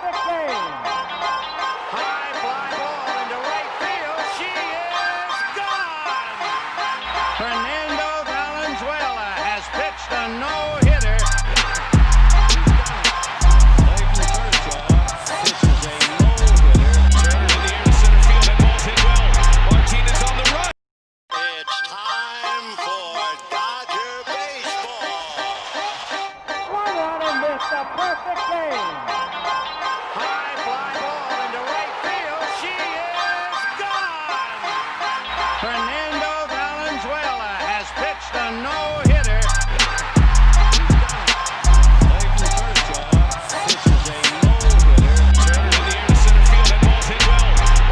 perfect game. High fly ball into right field. She is gone. Fernando Valenzuela has pitched a no-hitter. A perfect game. High fly ball into right field. She is gone. Fernando Valenzuela has pitched a no-hitter.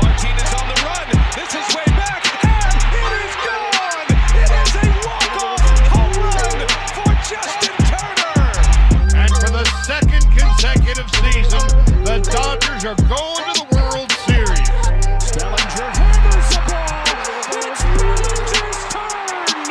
Martinez on the run. This is way back, and it is gone. It is a walk-off home run for Justin Turner. And for the second consecutive season, the Dodgers are going to the World Series. Bellinger hammers the ball. It's Bellinger's turn.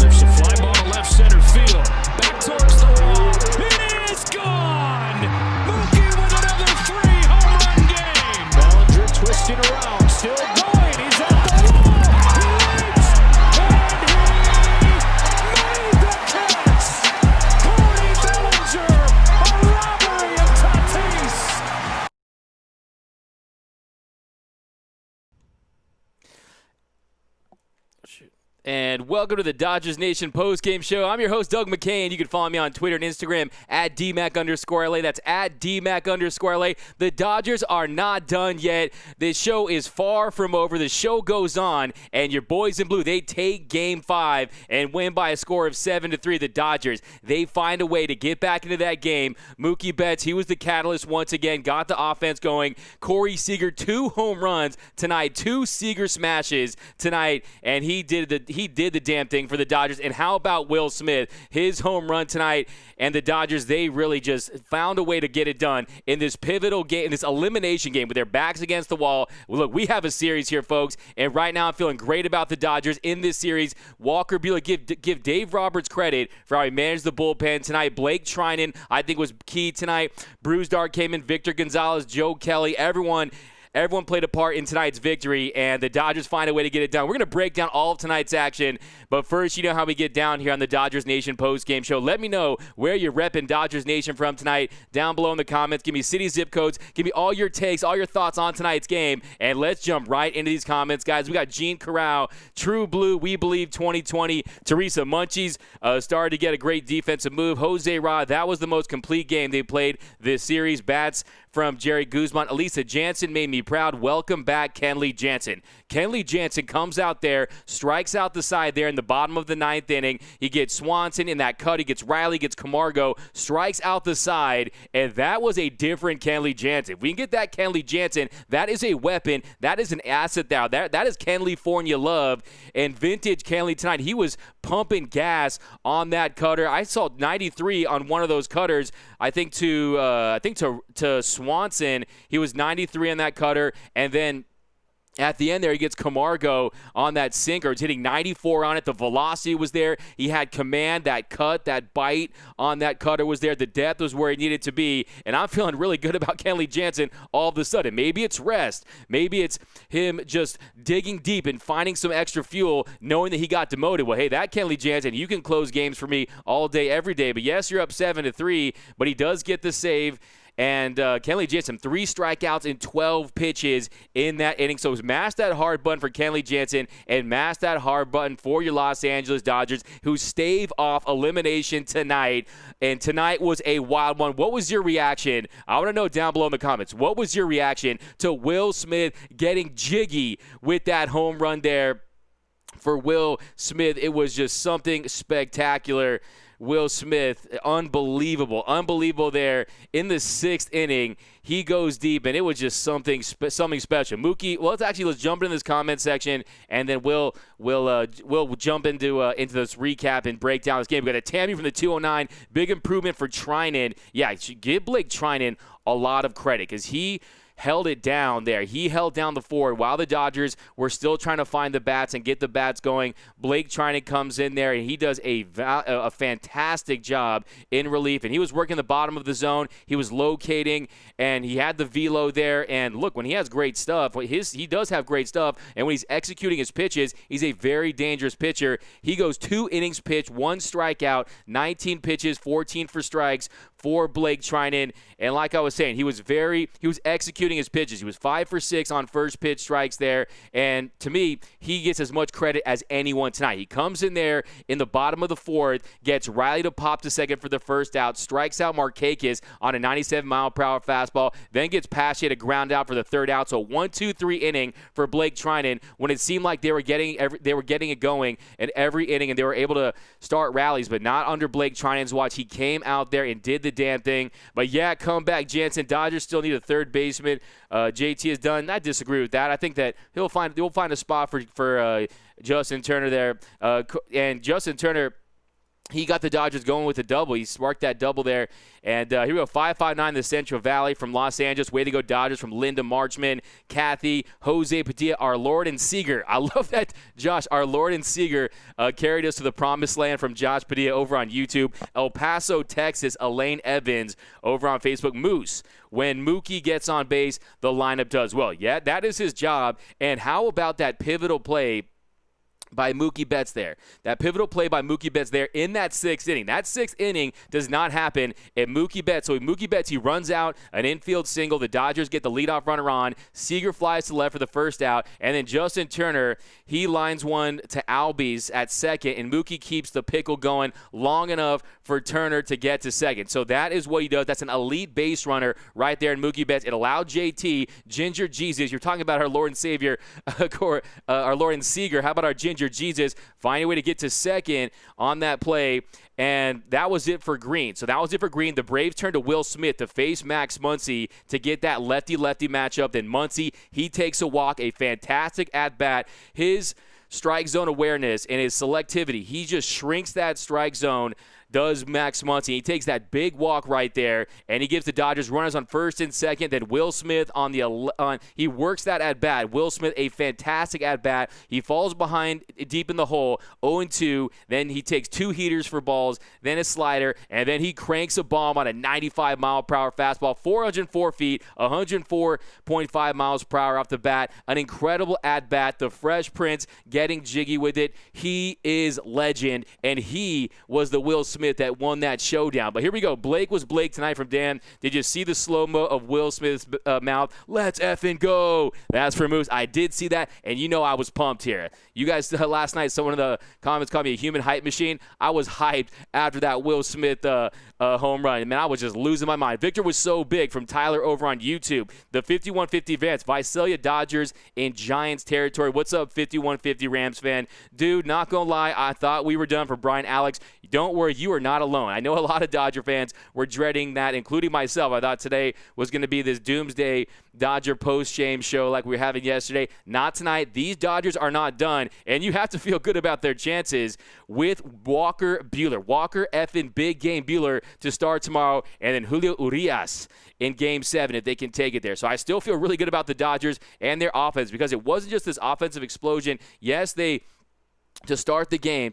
Lifts a fly ball to left center field. Back towards the wall. It is gone. Mookie with another 3-home run game. Bellinger twisting around, still going. He's at the wall. He leaps, and he made the catch. Cody Bellinger, a robbery of Tatis. And welcome to the Dodgers Nation postgame show. I'm your host, Doug McCain. You can follow me on Twitter and Instagram at DMac_LA. That's at DMac_LA. The Dodgers are not done yet. This show is far from over. The show goes on, and your boys in blue, they take Game 5 and win by a score of 7-3. The Dodgers, they find a way to get back into that game. Mookie Betts, he was the catalyst once again, got the offense going. Corey Seager, 2 home runs tonight, 2 Seager smashes tonight, and he did the damn thing for the Dodgers. And how about Will Smith? His home run tonight, and the Dodgers, they really just found a way to get it done in this pivotal game, in this elimination game with their backs against the wall. Look, we have a series here, folks, and right now I'm feeling great about the Dodgers in this series. Walker Buehler, give Dave Roberts credit for how he managed the bullpen tonight. Blake Trinan, I think, was key tonight. Bruce Dart came in, Victor Gonzalez, Joe Kelly, everyone played a part in tonight's victory, and the Dodgers find a way to get it done. We're going to break down all of tonight's action, but first, you know how we get down here on the Dodgers Nation post-game show. Let me know where you're repping Dodgers Nation from tonight down below in the comments. Give me city zip codes. Give me all your takes, all your thoughts on tonight's game, and let's jump right into these comments, guys. We got Gene Corral, True Blue, We Believe 2020. Teresa Munchies started to get a great defensive move. Jose Rod, that was the most complete game they played this series. Bats from Jerry Guzman. Elisa Jansen made me proud. Welcome back, Kenley Jansen. Kenley Jansen comes out there, strikes out the side there in the bottom of the 9th inning. He gets Swanson in that cut. He gets Riley, gets Camargo, strikes out the side, and that was a different Kenley Jansen. If we can get that Kenley Jansen, that is a weapon. That is an asset there. That is California love. And vintage Kenley tonight, he was pumping gas on that cutter. I saw 93 on one of those cutters. I think to Swanson, he was 93 on that cutter, and then at the end there, he gets Camargo on that sinker. It's hitting 94 on it. The velocity was there. He had command. That cut, that bite on that cutter was there. The depth was where it needed to be. And I'm feeling really good about Kenley Jansen all of a sudden. Maybe it's rest. Maybe it's him just digging deep and finding some extra fuel, knowing that he got demoted. Well, hey, that Kenley Jansen, you can close games for me all day, every day. But yes, you're up 7-3, but he does get the save. And Kenley Jansen, 3 strikeouts in 12 pitches in that inning. So mash that hard button for Kenley Jansen and mash that hard button for your Los Angeles Dodgers, who stave off elimination tonight. And tonight was a wild one. What was your reaction? I want to know down below in the comments. What was your reaction to Will Smith getting jiggy with that home run there for Will Smith? It was just something spectacular. Will Smith, unbelievable there in the 6th inning. He goes deep, and it was just something special. Mookie, let's jump into this comment section, and then we'll jump into this recap and break down this game. We got a Tammy from the 209, big improvement for Trinan. Yeah, give Blake Trinan a lot of credit because he held it down there. He held down the forward while the Dodgers were still trying to find the bats and get the bats going. Blake Trinan comes in there, and he does a fantastic job in relief. And he was working the bottom of the zone. He was locating, and he had the velo there. And look, when he has great stuff, he does have great stuff. And when he's executing his pitches, he's a very dangerous pitcher. He goes 2 innings pitched, 1 strikeout, 19 pitches, 14 for strikes for Blake Trinan. And like I was saying, he was executing his pitches. He was 5 for 6 on first pitch strikes there. And to me, he gets as much credit as anyone tonight. He comes in there in the bottom of the 4th, gets Riley to pop to second for the first out, strikes out Markakis on a 97-mile-per-hour fastball, then gets Pache to ground out for the 3rd out. So 1-2-3 inning for Blake Trinan when it seemed like they were getting it going at every inning, and they were able to start rallies, but not under Blake Trinan's watch. He came out there and did the damn thing. But yeah, comeback Jansen. Dodgers still need a third baseman. JT is done. I disagree with that. I think that he'll find a spot for Justin Turner there. And Justin Turner, he got the Dodgers going with a double. He sparked that double there. And here we go, 559 the Central Valley from Los Angeles. Way to go, Dodgers, from Linda Marchman, Kathy, Jose Padilla, our Lord and Seager. I love that, Josh. Our Lord and Seager carried us to the promised land from Josh Padilla over on YouTube. El Paso, Texas, Elaine Evans over on Facebook. Moose, when Mookie gets on base, the lineup does well. Yeah, that is his job. And how about that pivotal play by Mookie Betts there? That pivotal play by Mookie Betts there in that 6th inning. That 6th inning does not happen at Mookie Betts. So Mookie Betts, he runs out an infield single. The Dodgers get the leadoff runner on. Seager flies to left for the first out. And then Justin Turner, he lines one to Albies at second. And Mookie keeps the pickle going long enough for Turner to get to second. So that is what he does. That's an elite base runner right there in Mookie Betts. It allowed JT, Ginger Jesus. You're talking about our Lord and Savior, our Lord and Seager. How about our Ginger Jesus, find a way to get to second on that play, and that was it for Green. So that was it for Green. The Braves turned to Will Smith to face Max Muncy to get that lefty-lefty matchup. Then Muncy, he takes a walk, a fantastic at-bat. His strike zone awareness and his selectivity, he just shrinks that strike zone, does Max Muncy. He takes that big walk right there, and he gives the Dodgers runners on first and second. Then Will Smith he works that at bat. Will Smith, a fantastic at bat. He falls behind deep in the hole, 0-2. Then he takes 2 heaters for balls, then a slider, and then he cranks a bomb on a 95-mile-per-hour fastball, 404 feet, 104.5 miles per hour off the bat. An incredible at bat. The Fresh Prince getting jiggy with it. He is legend, and he was the Will Smith that won that showdown. But here we go. Blake was Blake tonight from Dan. Did you see the slow-mo of Will Smith's mouth? Let's effing go. That's for Moose. I did see that, and you know I was pumped here. You guys, last night, someone in the comments called me a human hype machine. I was hyped after that Will Smith home run. Man, I was just losing my mind. Victor was so big from Tyler over on YouTube. The 5150 Vance, Visalia Dodgers in Giants territory. What's up, 5150 Rams fan? Dude, not gonna lie, I thought we were done for Brian Alex. Don't worry, you are not alone. I know a lot of Dodger fans were dreading that, including myself. I thought today was going to be this doomsday Dodger post-shame show like we were having yesterday. Not tonight. These Dodgers are not done, and you have to feel good about their chances with Walker Buehler. Walker effing big game Buehler to start tomorrow, and then Julio Urias in Game 7 if they can take it there. So I still feel really good about the Dodgers and their offense because it wasn't just this offensive explosion. Yes, to start the game,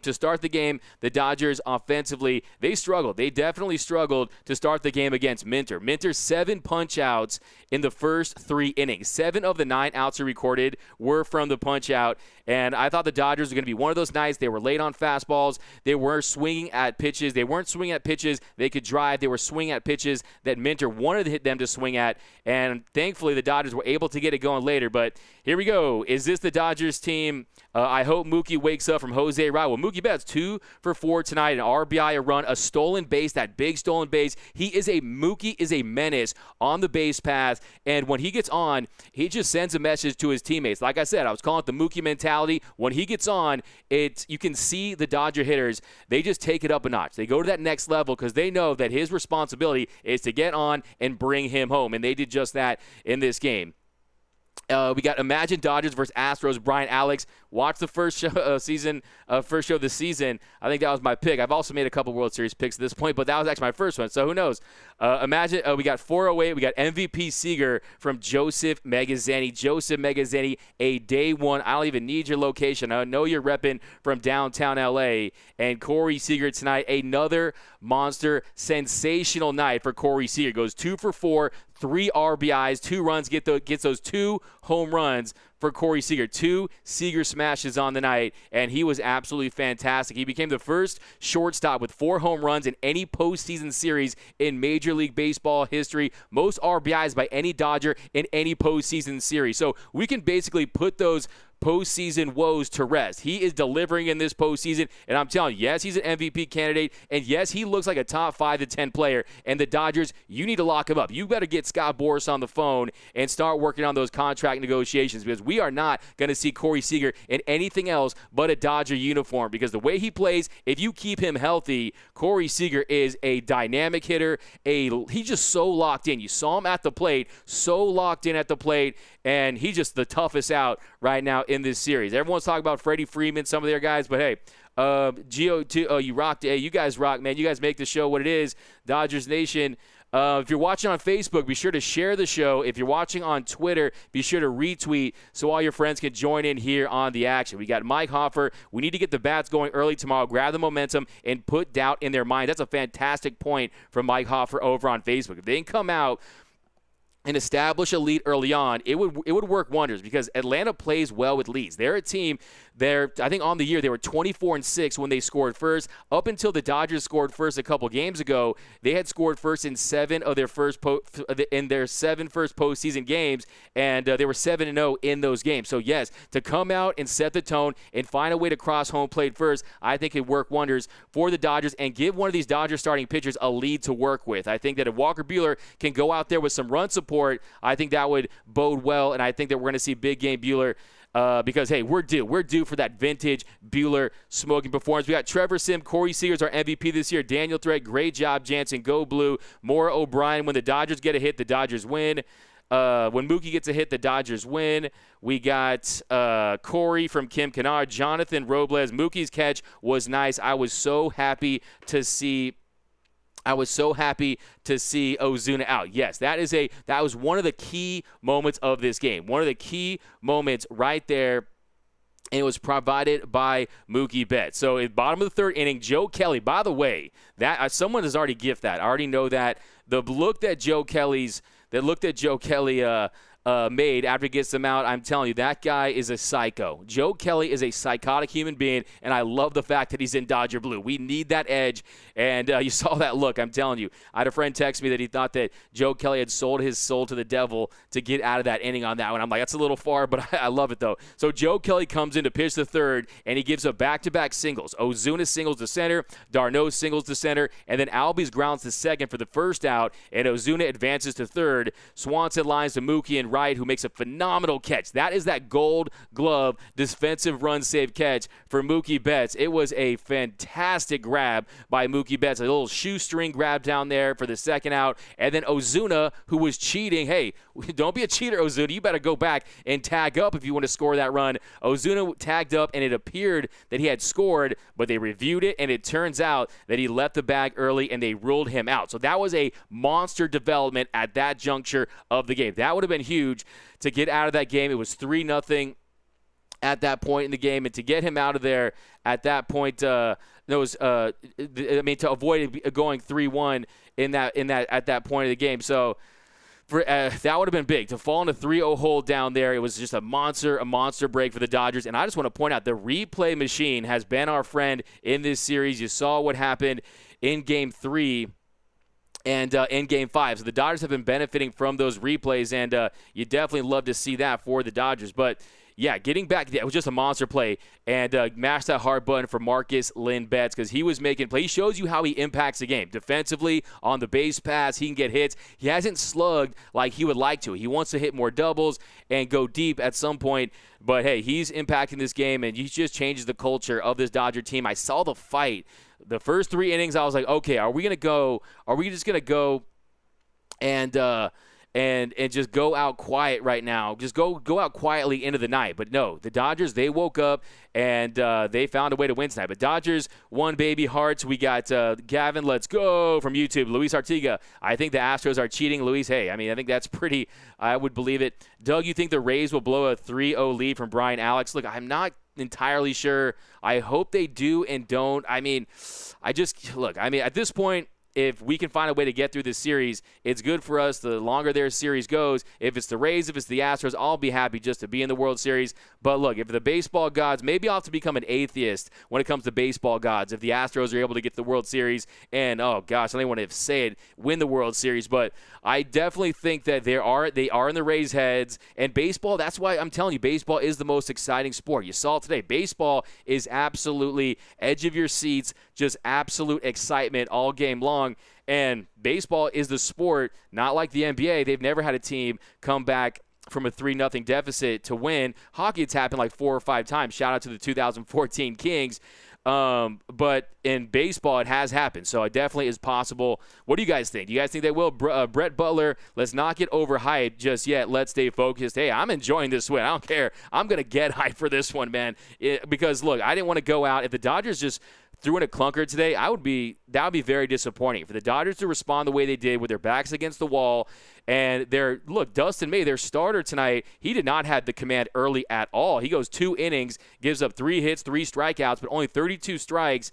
the Dodgers offensively, they struggled. They definitely struggled to start the game against Minter. Minter, 7 punch-outs in the first 3 innings. 7 of the 9 outs he recorded were from the punch-out, and I thought the Dodgers were going to be one of those nights. They were late on fastballs. They were swinging at pitches. They weren't swinging at pitches they could drive. They were swinging at pitches that Minter wanted to hit them to swing at, and thankfully the Dodgers were able to get it going later. But here we go. Is this the Dodgers team? I hope Mookie wakes up from Jose Riley. Well, Mookie Betts, 2 for 4 tonight, an RBI, a run, a stolen base, that big stolen base. Mookie is a menace on the base path, and when he gets on, he just sends a message to his teammates. Like I said, I was calling it the Mookie mentality. When he gets on, you can see the Dodger hitters, they just take it up a notch. They go to that next level because they know that his responsibility is to get on and bring him home, and they did just that in this game. We got Imagine Dodgers versus Astros. Brian Alex. Watch the first show of the season. I think that was my pick. I've also made a couple World Series picks at this point, but that was actually my first one. So who knows? We got 408. We got MVP Seager from Joseph Magazzini. Joseph Magazzini, a day one. I don't even need your location. I know you're repping from downtown LA. And Corey Seager tonight, another monster, sensational night for Corey Seager. Goes 2 for 4, 3 RBIs, 2 runs, gets those 2 home runs for Corey Seager. 2 Seager smashes on the night, and he was absolutely fantastic. He became the first shortstop with 4 home runs in any postseason series in Major League Baseball history. Most RBIs by any Dodger in any postseason series. So we can basically put those postseason woes to rest. He is delivering in this postseason, and I'm telling you, yes, he's an MVP candidate, and yes, he looks like a top 5 to 10 player, and the Dodgers, you need to lock him up. You better get Scott Boras on the phone and start working on those contract negotiations, because we are not going to see Corey Seager in anything else but a Dodger uniform, because the way he plays, if you keep him healthy, Corey Seager is a dynamic hitter. He's just so locked in. You saw him at the plate, so locked in at the plate, and he's just the toughest out right now in this series. Everyone's talking about Freddie Freeman, some of their guys, but hey, Gio, you rocked. Hey, you guys rock, man. You guys make the show what it is. Dodgers Nation. If you're watching on Facebook, be sure to share the show. If you're watching on Twitter, be sure to retweet so all your friends can join in here on the action. We got Mike Hoffer. We need to get the bats going early tomorrow, grab the momentum, and put doubt in their mind. That's a fantastic point from Mike Hoffer over on Facebook. If they can come out and establish a lead early on, it would work wonders, because Atlanta plays well with leads. They're a team. I think on the year they were 24-6 when they scored first. Up until the Dodgers scored first a couple games ago, they had scored first in 7 of their first postseason games, and they were 7-0 in those games. So yes, to come out and set the tone and find a way to cross home plate first, I think it worked wonders for the Dodgers and give one of these Dodgers starting pitchers a lead to work with. I think that if Walker Buehler can go out there with some run support, I think that would bode well, and I think that we're going to see big game Buehler. Because, hey, we're due for that vintage Buehler smoking performance. We got Trevor Sim, Corey Seager's our MVP this year. Daniel Threat, great job, Jansen, go blue. Maura O'Brien, when the Dodgers get a hit, the Dodgers win. When Mookie gets a hit, the Dodgers win. We got Corey from Kim Kennard, Jonathan Robles. Mookie's catch was nice. I was so happy to see Ozuna out. Yes, that was one of the key moments of this game. One of the key moments right there, and it was provided by Mookie Betts. So at bottom of the 3rd inning, Joe Kelly, by the way, that someone has already gifted that. I already know that. The look that Joe Kelly made after he gets them out, I'm telling you, that guy is a psycho. Joe Kelly is a psychotic human being, and I love the fact that he's in Dodger blue. We need that edge, and you saw that look. I'm telling you. I had a friend text me that he thought that Joe Kelly had sold his soul to the devil to get out of that inning on that one. I'm like, that's a little far, but I love it, though. So Joe Kelly comes in to pitch the 3rd, and he gives a back-to-back singles. Ozuna singles to center, d'Arnaud singles to center, and then Albies grounds to 2nd for the first out, and Ozuna advances to 3rd. Swanson lines to Mookie and Wright, who makes a phenomenal catch. That is that Gold Glove defensive run save catch for Mookie Betts. It was a fantastic grab by Mookie Betts, a little shoestring grab down there for the 2nd out. And then Ozuna, who was cheating. Hey, don't be a cheater, Ozuna. You better go back and tag up if you want to score that run. Ozuna tagged up, and it appeared that he had scored, but they reviewed it, and it turns out that he left the bag early, and they ruled him out. So that was a monster development at that juncture of the game. That would have been huge to get out of that game. It was 3-0 at that point in the game, and to get him out of there at that point, to avoid going 3-1 at that point of the game. So that would have been big to fall in a 3-0 hole down there. It was just a monster break for the Dodgers. And I just want to point out, the replay machine has been our friend in this series. You saw what happened in Game 3. And in Game 5. So the Dodgers have been benefiting from those replays, and you definitely love to see that for the Dodgers. But, yeah, getting back, it was just a monster play, and mash that hard button for Marcus Lynn Betts, because he was making play. He shows you how he impacts the game. Defensively, on the base pass, he can get hits. He hasn't slugged like he would like to. He wants to hit more doubles and go deep at some point. But, hey, he's impacting this game, and he just changes the culture of this Dodger team. I saw the fight. The first 3 innings, I was like, okay, are we just going to go and and just go out quiet right now. Just go out quietly into the night. But no, the Dodgers, they woke up and they found a way to win tonight. But Dodgers won, baby hearts. We got Gavin, let's go, from YouTube. Luis Artiga, I think the Astros are cheating. Luis, hey, I mean, I think that's pretty, I would believe it. Doug, you think the Rays will blow a 3-0 lead from Brian Alex? Look, I'm not entirely sure. I hope they do and don't. I mean, at this point, if we can find a way to get through this series, it's good for us. The longer their series goes, if it's the Rays, if it's the Astros, I'll be happy just to be in the World Series. But look, if the baseball gods, maybe I'll have to become an atheist when it comes to baseball gods. If the Astros are able to get the World Series and, oh gosh, I don't even want to say it, win the World Series. But I definitely think that they are in the Rays' heads. And baseball, that's why I'm telling you, baseball is the most exciting sport. You saw it today. Baseball is absolutely edge of your seats, just absolute excitement all game long. And baseball is the sport, not like the NBA. They've never had a team come back from a 3-0 deficit to win. Hockey, it's happened like 4 or 5 times. Shout out to the 2014 Kings. But in baseball, it has happened. So it definitely is possible. What do you guys think? Do you guys think they will? Brett Butler, let's not get overhyped just yet. Let's stay focused. Hey, I'm enjoying this win. I don't care. I'm going to get hyped for this one, man. Because, look, I didn't want to go out. If the Dodgers just threw in a clunker today, that would be very disappointing. For the Dodgers to respond the way they did with their backs against the wall, and Dustin May, their starter tonight, he did not have the command early at all. He goes 2 innings, gives up 3 hits, 3 strikeouts, but only 32 strikes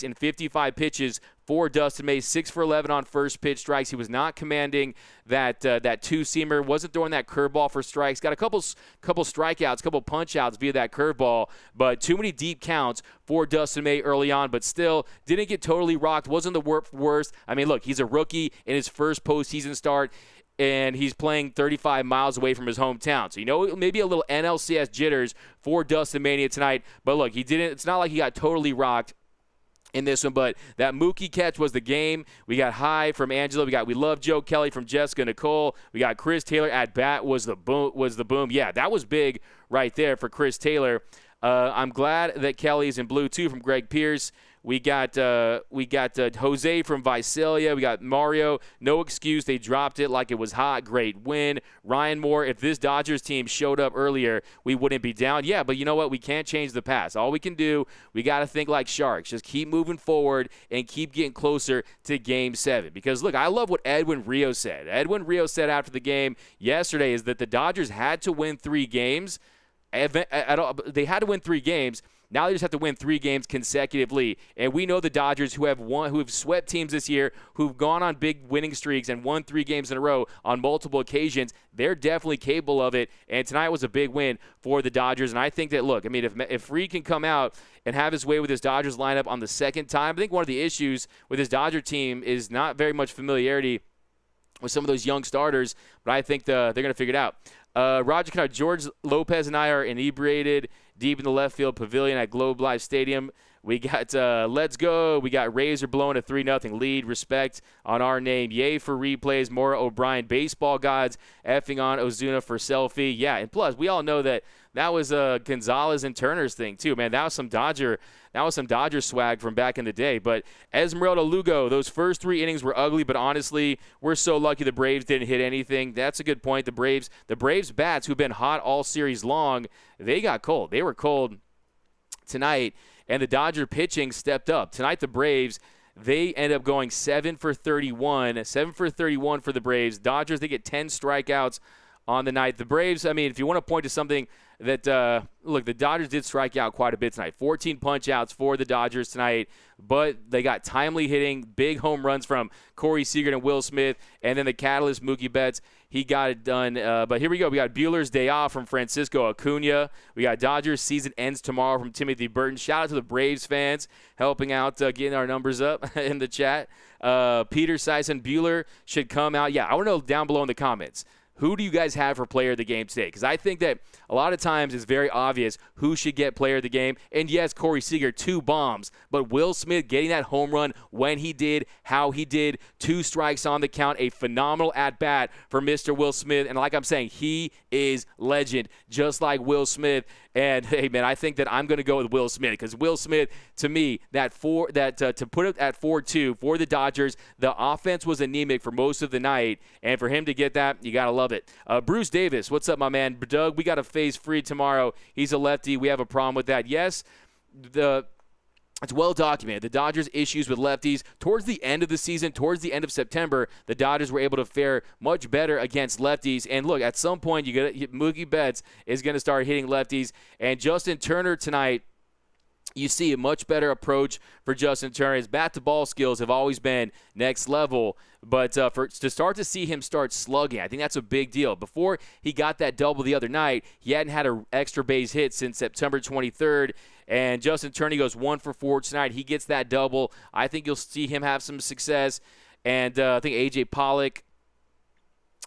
and 55 pitches for Dustin May, 6 for 11 on first pitch strikes. He was not commanding that two-seamer, wasn't throwing that curveball for strikes. Got a couple strikeouts, couple punch-outs via that curveball, but too many deep counts for Dustin May early on, but still didn't get totally rocked, wasn't the worst. I mean, look, he's a rookie in his first postseason start, and he's playing 35 miles away from his hometown. So, maybe a little NLCS jitters for Dustin Mania tonight, but look, it's not like he got totally rocked in this one, but that Mookie catch was the game. We got high from Angela. We love Joe Kelly from Jessica Nicole. We got Chris Taylor at bat was the boom. Yeah, that was big right there for Chris Taylor. I'm glad that Kelly's in blue too from Greg Pierce. We got Jose from Visalia. We got Mario. No excuse. They dropped it like it was hot. Great win. Ryan Moore, if this Dodgers team showed up earlier, we wouldn't be down. Yeah, but you know what? We can't change the past. All we can do, we got to think like Sharks. Just keep moving forward and keep getting closer to Game 7. Because, look, I love what Edwin Rios said. Edwin Rios said after the game yesterday is that the Dodgers had to win 3 games. They had to win 3 games. Now they just have to win 3 games consecutively. And we know the Dodgers who have swept teams this year, who've gone on big winning streaks and won 3 games in a row on multiple occasions. They're definitely capable of it. And tonight was a big win for the Dodgers. And I think that, look, I mean, if Reed can come out and have his way with his Dodgers lineup on the second time, I think one of the issues with his Dodger team is not very much familiarity with some of those young starters, but I think they're going to figure it out. Roger Kennard, George Lopez and I are inebriated deep in the left field pavilion at Globe Life Stadium. We got Let's Go. We got Razor blowing a 3-0 lead. Respect on our name. Yay for replays. Maura O'Brien, baseball gods, effing on Ozuna for selfie. Yeah, and plus, we all know that was Gonzalez and Turner's thing, too, man. That was some Dodger swag from back in the day. But Esmeralda Lugo, those first 3 innings were ugly, but honestly, we're so lucky the Braves didn't hit anything. That's a good point. The Braves bats, who've been hot all series long, they got cold. They were cold tonight, and the Dodger pitching stepped up. Tonight, the Braves, they end up going 7 for 31. 7 for 31 for the Braves. Dodgers, they get 10 strikeouts on the night. The Braves, I mean, if you want to point to something that, look, the Dodgers did strike out quite a bit tonight. 14 punch-outs for the Dodgers tonight, but they got timely hitting, big home runs from Corey Seager and Will Smith, and then the catalyst, Mookie Betts. He got it done. But here we go. We got Bueller's Day Off from Francisco Acuna. We got Dodgers season ends tomorrow from Timothy Burton. Shout out to the Braves fans helping out, getting our numbers up in the chat. Peter Sison, Bueller should come out. Yeah, I want to know down below in the comments. Who do you guys have for player of the game today? Because I think that a lot of times it's very obvious who should get player of the game. And yes, Corey Seager, 2 bombs. But Will Smith getting that home run when he did, how he did, 2 strikes on the count, a phenomenal at-bat for Mr. Will Smith. And like I'm saying, he is legend, just like Will Smith. And, hey, man, I think that I'm going to go with Will Smith because Will Smith, to me, to put it at 4-2 for the Dodgers, the offense was anemic for most of the night. And for him to get that, you got to love it. Bruce Davis, what's up, my man? Doug, we got to face Fried tomorrow. He's a lefty. We have a problem with that. Yes, it's well documented. The Dodgers' issues with lefties towards the end of the season, towards the end of September, the Dodgers were able to fare much better against lefties. And look, at some point, Mookie Betts is going to start hitting lefties. And Justin Turner tonight, you see a much better approach for Justin Turner. His bat-to-ball skills have always been next level. But to start to see him start slugging, I think that's a big deal. Before he got that double the other night, he hadn't had an extra base hit since September 23rd. And Justin Turner goes 1 for 4 tonight. He gets that double. I think you'll see him have some success. And I think A.J. Pollock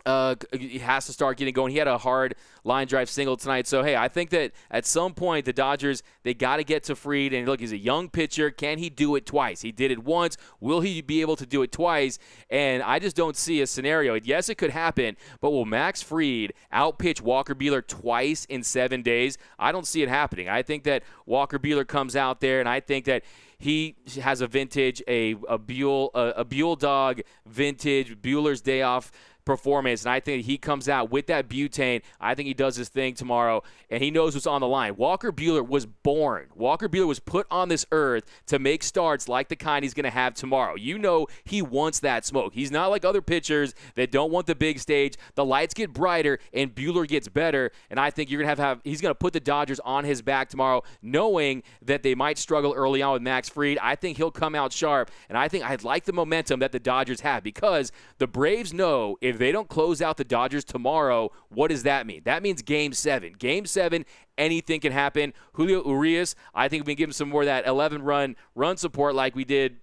has to start getting going. He had a hard line drive single tonight. So, hey, I think that at some point the Dodgers, they got to get to Fried. And, look, he's a young pitcher. Can he do it twice? He did it once. Will he be able to do it twice? And I just don't see a scenario. Yes, it could happen, but will Max Fried outpitch Walker Buehler twice in 7 days? I don't see it happening. I think that Walker Buehler comes out there, and I think that he has a vintage, a Buell dog vintage, Bueller's day off performance, and I think he comes out with that butane. I think he does his thing tomorrow, and he knows what's on the line. Walker Buehler was born. Walker Buehler was put on this earth to make starts like the kind he's going to have tomorrow. You know he wants that smoke. He's not like other pitchers that don't want the big stage. The lights get brighter, and Buehler gets better, and I think you're going to have he's going to put the Dodgers on his back tomorrow, knowing that they might struggle early on with Max Fried. I think he'll come out sharp, and I think I'd like the momentum that the Dodgers have because the Braves know if they don't close out the Dodgers tomorrow, what does that mean? That means Game 7. Game 7, anything can happen. Julio Urias, I think we can give him some more of that 11-run support like we did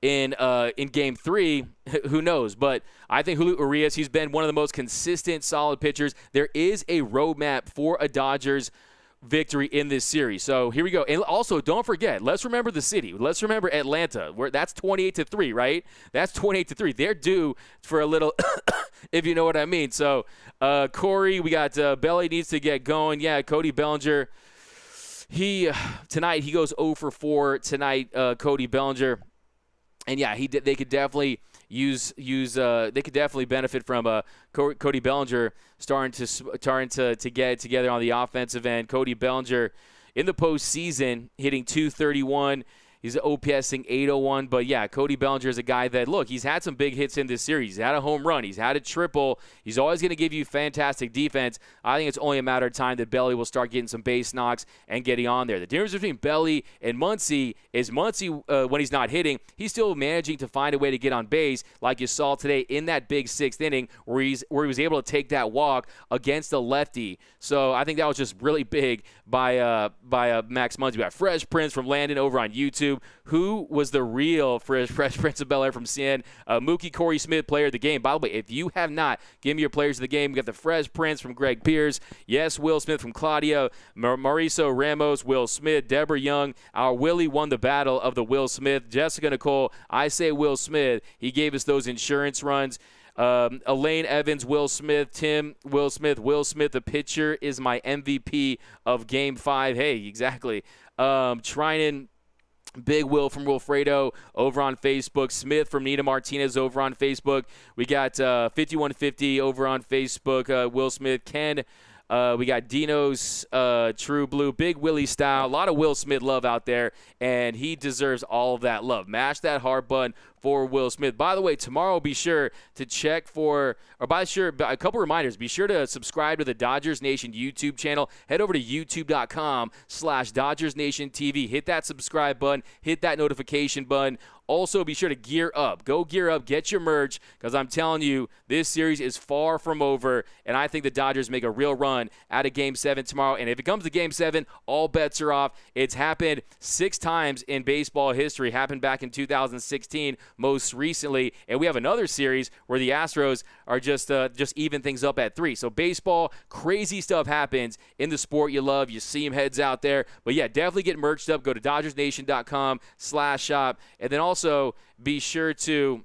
in Game 3. Who knows? But I think Julio Urias, he's been one of the most consistent, solid pitchers. There is a roadmap for a Dodgers victory in this series. So here we go. And also, don't forget, let's remember the city. Let's remember Atlanta. That's 28-3, right? That's 28-3. They're due for a little, if you know what I mean. So, Corey, we got Belly needs to get going. Yeah, Cody Bellinger. Tonight he goes 0 for 4 tonight. Cody Bellinger, and yeah, they could definitely they could definitely benefit from Cody Bellinger starting to get it together on the offensive end. Cody Bellinger in the postseason hitting .231. He's OPSing .801. But, yeah, Cody Bellinger is a guy that, look, he's had some big hits in this series. He's had a home run. He's had a triple. He's always going to give you fantastic defense. I think it's only a matter of time that Belly will start getting some base knocks and getting on there. The difference between Belly and Muncy is Muncy, when he's not hitting, he's still managing to find a way to get on base like you saw today in that big sixth inning where he was able to take that walk against a lefty. So I think that was just really big by Max Muncy. We got Fresh Prince from Landon over on YouTube. Who was the real Fresh Prince of Bel-Air from CN? Mookie Corey Smith, player of the game. By the way, if you have not, give me your players of the game. We got the Fresh Prince from Greg Pierce. Yes, Will Smith from Claudia. Mauricio Ramos, Will Smith, Deborah Young. Our Willie won the battle of the Will Smith. Jessica Nicole, I say Will Smith. He gave us those insurance runs. Elaine Evans, Will Smith, Tim, Will Smith, the pitcher is my MVP of Game 5. Hey, exactly. Trinan, Big Will from Wilfredo over on Facebook. Smith from Nina Martinez over on Facebook. We got 5150 over on Facebook. Will Smith. Ken. We got Dino's True Blue. Big Willie style. A lot of Will Smith love out there, and he deserves all of that love. Mash that heart button for Will Smith. By the way, tomorrow be sure to check for, a couple reminders. Be sure to subscribe to the Dodgers Nation YouTube channel. Head over to youtube.com/DodgersNationTV. Hit that subscribe button. Hit that notification button. Also, be sure to gear up. Go gear up. Get your merch, because I'm telling you, this series is far from over, and I think the Dodgers make a real run out of Game 7 tomorrow. And if it comes to Game 7, all bets are off. It's happened 6 times in baseball history. Happened back in 2016 most recently. And we have another series where the Astros are just even things up at 3. So baseball, crazy stuff happens in the sport you love. You see them heads out there. But, yeah, definitely get merched up. Go to DodgersNation.com/shop. And then also be sure to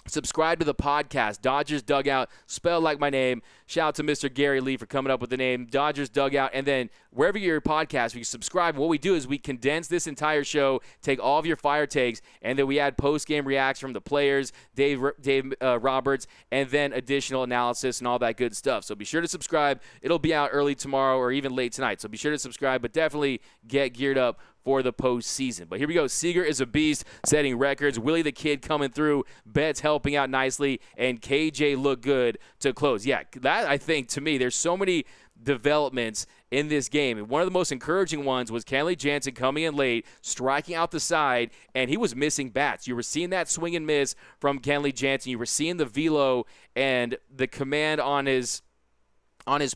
Subscribe to the podcast, Dodgers Dugout, spelled like my name. Shout out to Mr. Gary Lee for coming up with the name, Dodgers Dugout. And then wherever you hear your podcast, you subscribe. What we do is we condense this entire show, take all of your fire takes, and then we add post-game reacts from the players, Dave Roberts, and then additional analysis and all that good stuff. So be sure to subscribe. It'll be out early tomorrow or even late tonight. So be sure to subscribe, but definitely get geared up for the postseason. But here we go. Seager is a beast, setting records. Willie the Kid coming through. Betts helping out nicely. And KJ look good to close. Yeah, that I think, to me, there's so many developments in this game. And one of the most encouraging ones was Kenley Jansen coming in late, striking out the side, and he was missing bats. You were seeing that swing and miss from Kenley Jansen. You were seeing the velo and the command on his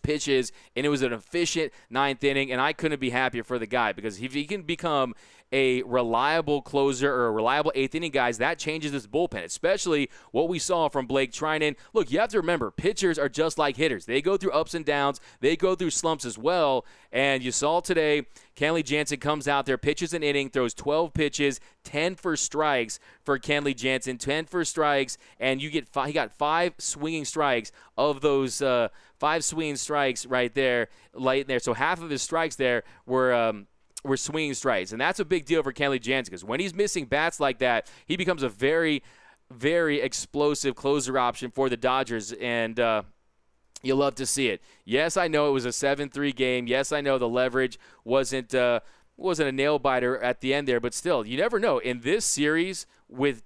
pitches, and it was an efficient ninth inning, and I couldn't be happier for the guy, because if he can become a reliable closer or a reliable eighth inning guys, that changes this bullpen, especially what we saw from Blake Trinan. Look, you have to remember, pitchers are just like hitters. They go through ups and downs. They go through slumps as well, and you saw today, Kenley Jansen comes out there, pitches an inning, throws 12 pitches, 10 for strikes for Kenley Jansen, 10 for strikes, and he got 5 swinging strikes of those 5 swinging strikes right there, light in there. So half of his strikes there were swinging strikes, and that's a big deal for Kenley Jansen, because when he's missing bats like that, he becomes a very, very explosive closer option for the Dodgers, and you love to see it. Yes, I know it was a 7-3 game. Yes, I know the leverage wasn't a nail-biter at the end there, but still, you never know. In this series with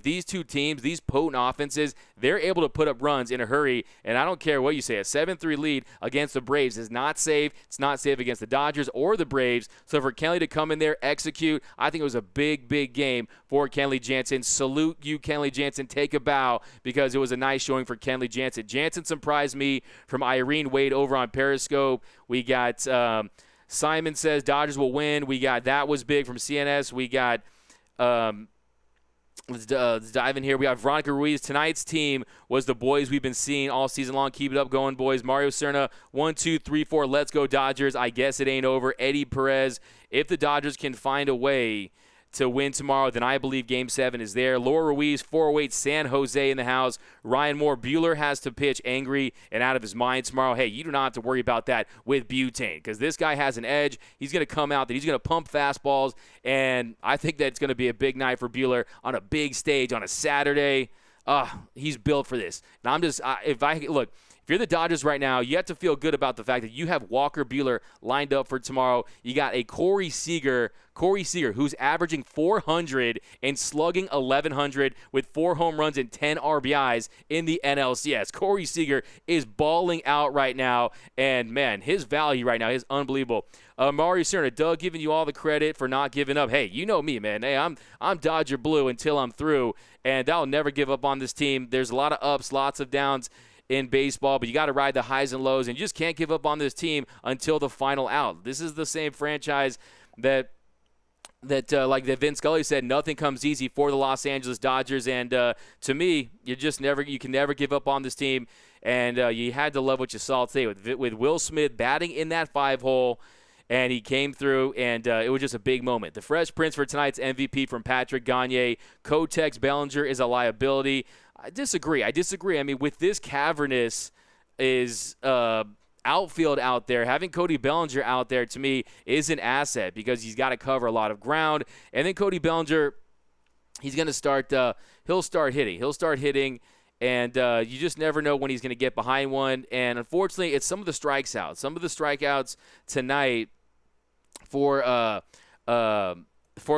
these two teams, these potent offenses, they're able to put up runs in a hurry, and I don't care what you say. A 7-3 lead against the Braves is not safe. It's not safe against the Dodgers or the Braves. So for Kenley to come in there, execute, I think it was a big, big game for Kenley Jansen. Salute you, Kenley Jansen. Take a bow, because it was a nice showing for Kenley Jansen. Jansen surprised me from Irene Wade over on Periscope. We got Simon says Dodgers will win. We got that was big from CNS. We got Let's dive in here. We got Veronica Ruiz. Tonight's team was the boys we've been seeing all season long. Keep it up going, boys. Mario Cerna, 1, 2, 3, 4. Let's go, Dodgers. I guess it ain't over. Eddie Perez. If the Dodgers can find a way to win tomorrow, then I believe Game 7 is there. Laura Ruiz, 408, San Jose in the house. Ryan Moore, Buehler has to pitch angry and out of his mind tomorrow. Hey, you do not have to worry about that with Butane, because this guy has an edge. He's going to come out, that he's going to pump fastballs, and I think that it's going to be a big night for Buehler on a big stage on a Saturday. He's built for this. And I'm just, if you're the Dodgers right now, you have to feel good about the fact that you have Walker Buehler lined up for tomorrow. You got a Corey Seager, who's averaging 400 and slugging 1,100 with 4 home runs and 10 RBIs in the NLCS. Corey Seager is balling out right now, and, man, his value right now is unbelievable. Mario Cerna, Doug giving you all the credit for not giving up. Hey, you know me, man. Hey, I'm Dodger Blue until I'm through, and I'll never give up on this team. There's a lot of ups, lots of downs in baseball, but you got to ride the highs and lows, and you just can't give up on this team until the final out. This is the same franchise that like that Vince Scully said, nothing comes easy for the Los Angeles Dodgers, and to me, you can never give up on this team, and you had to love what you saw today with Will Smith batting in that 5-hole, and he came through, and it was just a big moment. The Fresh Prince for tonight's MVP from Patrick Gagne. Kotex Bellinger is a liability. I disagree. I mean, with this cavernous outfield out there, having Cody Bellinger out there, to me, is an asset, because he's got to cover a lot of ground. And then Cody Bellinger, he's going to start he'll start hitting, and you just never know when he's going to get behind one. And unfortunately, it's some of the strikeouts tonight for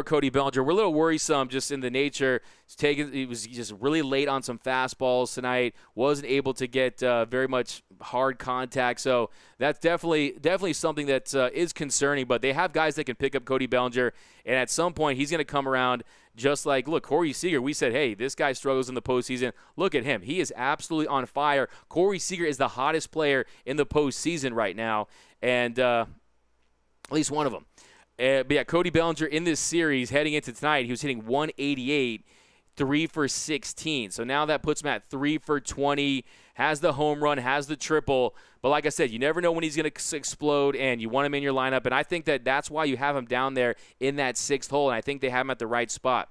Cody Bellinger were a little worrisome, just in the nature. He was just really late on some fastballs tonight. Wasn't able to get very much hard contact. So that's definitely something that is concerning. But they have guys that can pick up Cody Bellinger, and at some point he's going to come around. Just like, look, Corey Seager, we said, hey, this guy struggles in the postseason. Look at him. He is absolutely on fire. Corey Seager is the hottest player in the postseason right now, and at least one of them. But yeah, Cody Bellinger in this series heading into tonight, he was hitting 188, 3 for 16. So now that puts him at 3 for 20, has the home run, has the triple. But like I said, you never know when he's going to explode, and you want him in your lineup. And I think that's why you have him down there in that 6th hole, and I think they have him at the right spot.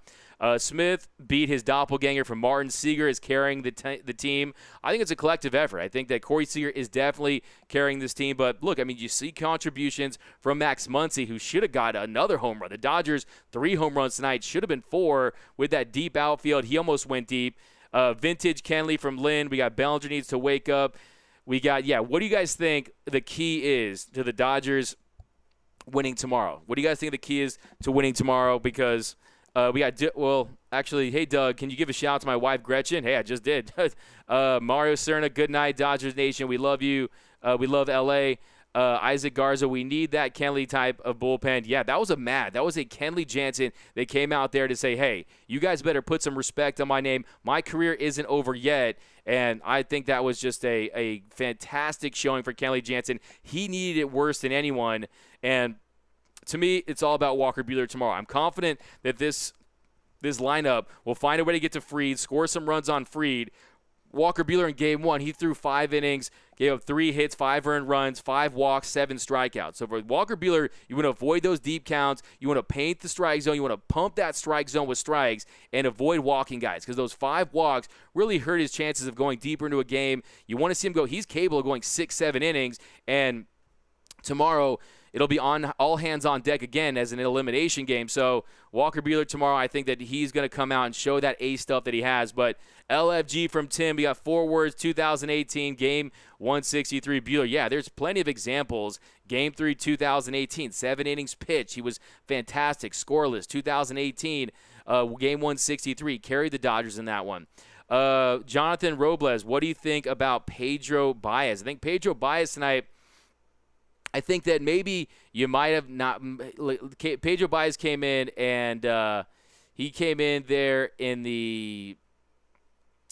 Smith beat his doppelganger from Martin. Seager is carrying the team. I think it's a collective effort. I think that Corey Seager is definitely carrying this team. But, look, I mean, you see contributions from Max Muncy, who should have got another home run. The Dodgers, 3 home runs tonight. Should have been 4 with that deep outfield. He almost went deep. Vintage Kenley from Lynn. We got Bellinger needs to wake up. We got, what do you guys think the key is to the Dodgers winning tomorrow? What do you guys think the key is to winning tomorrow? Because we got, actually, hey, Doug, can you give a shout out to my wife, Gretchen? Hey, I just did. Mario Cerna, good night, Dodgers Nation. We love you. We love L.A. Isaac Garza, we need that Kenley type of bullpen. Yeah, that was a Kenley Jansen that came out there to say, hey, you guys better put some respect on my name. My career isn't over yet. And I think that was just a fantastic showing for Kenley Jansen. He needed it worse than anyone. And to me, it's all about Walker Buehler tomorrow. I'm confident that this lineup will find a way to get to Fried, score some runs on Fried. Walker Buehler in Game 1, he threw 5 innings, gave up 3 hits, 5 earned runs, 5 walks, 7 strikeouts. So for Walker Buehler, you want to avoid those deep counts. You want to paint the strike zone. You want to pump that strike zone with strikes and avoid walking guys, because those 5 walks really hurt his chances of going deeper into a game. You want to see him go. He's capable of going 6-7 innings, and tomorrow it'll be on all hands on deck again as an elimination game. So Walker Buehler tomorrow, I think that he's going to come out and show that ace stuff that he has. But LFG from Tim, we got 4 words, 2018, game 163. Buehler, yeah, there's plenty of examples. Game 3, 2018, 7 innings pitched. He was fantastic, scoreless. 2018, game 163, carried the Dodgers in that one. Jonathan Robles, what do you think about Pedro Baez? I think Pedro Baez tonight, I think that maybe you might have not. Pedro Baez came in, and he came in there in the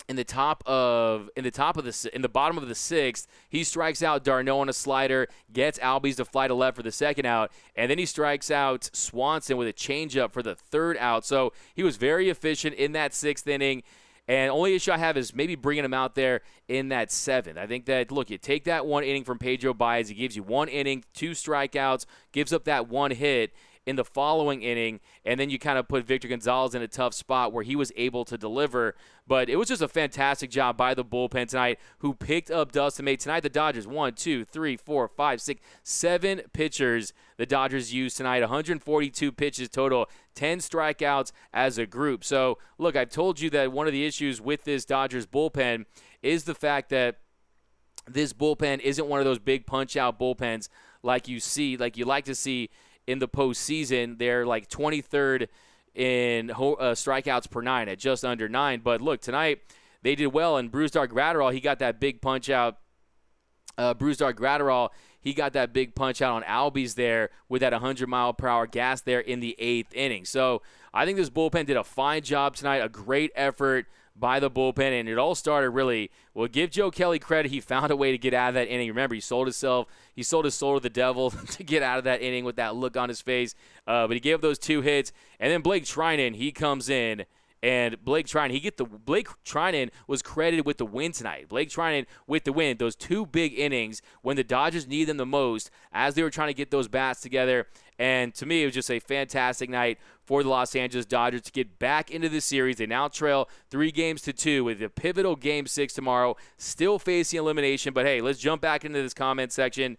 bottom of the 6th. He strikes out Darno on a slider, gets Albies to fly to left for the 2nd out, and then he strikes out Swanson with a changeup for the 3rd out. So he was very efficient in that 6th inning. And only issue I have is maybe bringing him out there in that 7th. I think that, look, you take that 1 inning from Pedro Baez. He gives you 1 inning, 2 strikeouts, gives up that 1 hit in the following inning, and then you kind of put Victor Gonzalez in a tough spot where he was able to deliver. But it was just a fantastic job by the bullpen tonight, who picked up dust and made tonight the Dodgers 1, 2, 3, 4, 5, 6, 7 pitchers the Dodgers used tonight, 142 pitches total, 10 strikeouts as a group. So, look, I've told you that one of the issues with this Dodgers bullpen is the fact that this bullpen isn't one of those big punch-out bullpens like you like to see in the postseason. They're like 23rd in strikeouts per 9 at just under 9. But look, tonight they did well, and Brusdar Graterol, he got that big punch out. He got that big punch out on Albies there with that 100-mile-per-hour gas there in the 8th inning. So I think this bullpen did a fine job tonight, a great effort by the bullpen, and it all started really, well, give Joe Kelly credit. He found a way to get out of that inning. Remember, he sold his soul to the devil to get out of that inning with that look on his face. But he gave those 2 hits, and then Blake Treinen, he comes in. And Blake Treinen was credited with the win tonight. Blake Treinen with the win. Those 2 big innings when the Dodgers need them the most as they were trying to get those bats together. And to me, it was just a fantastic night for the Los Angeles Dodgers to get back into the series. They now trail 3-2 with a pivotal Game 6 tomorrow, still facing elimination. But, hey, let's jump back into this comment section.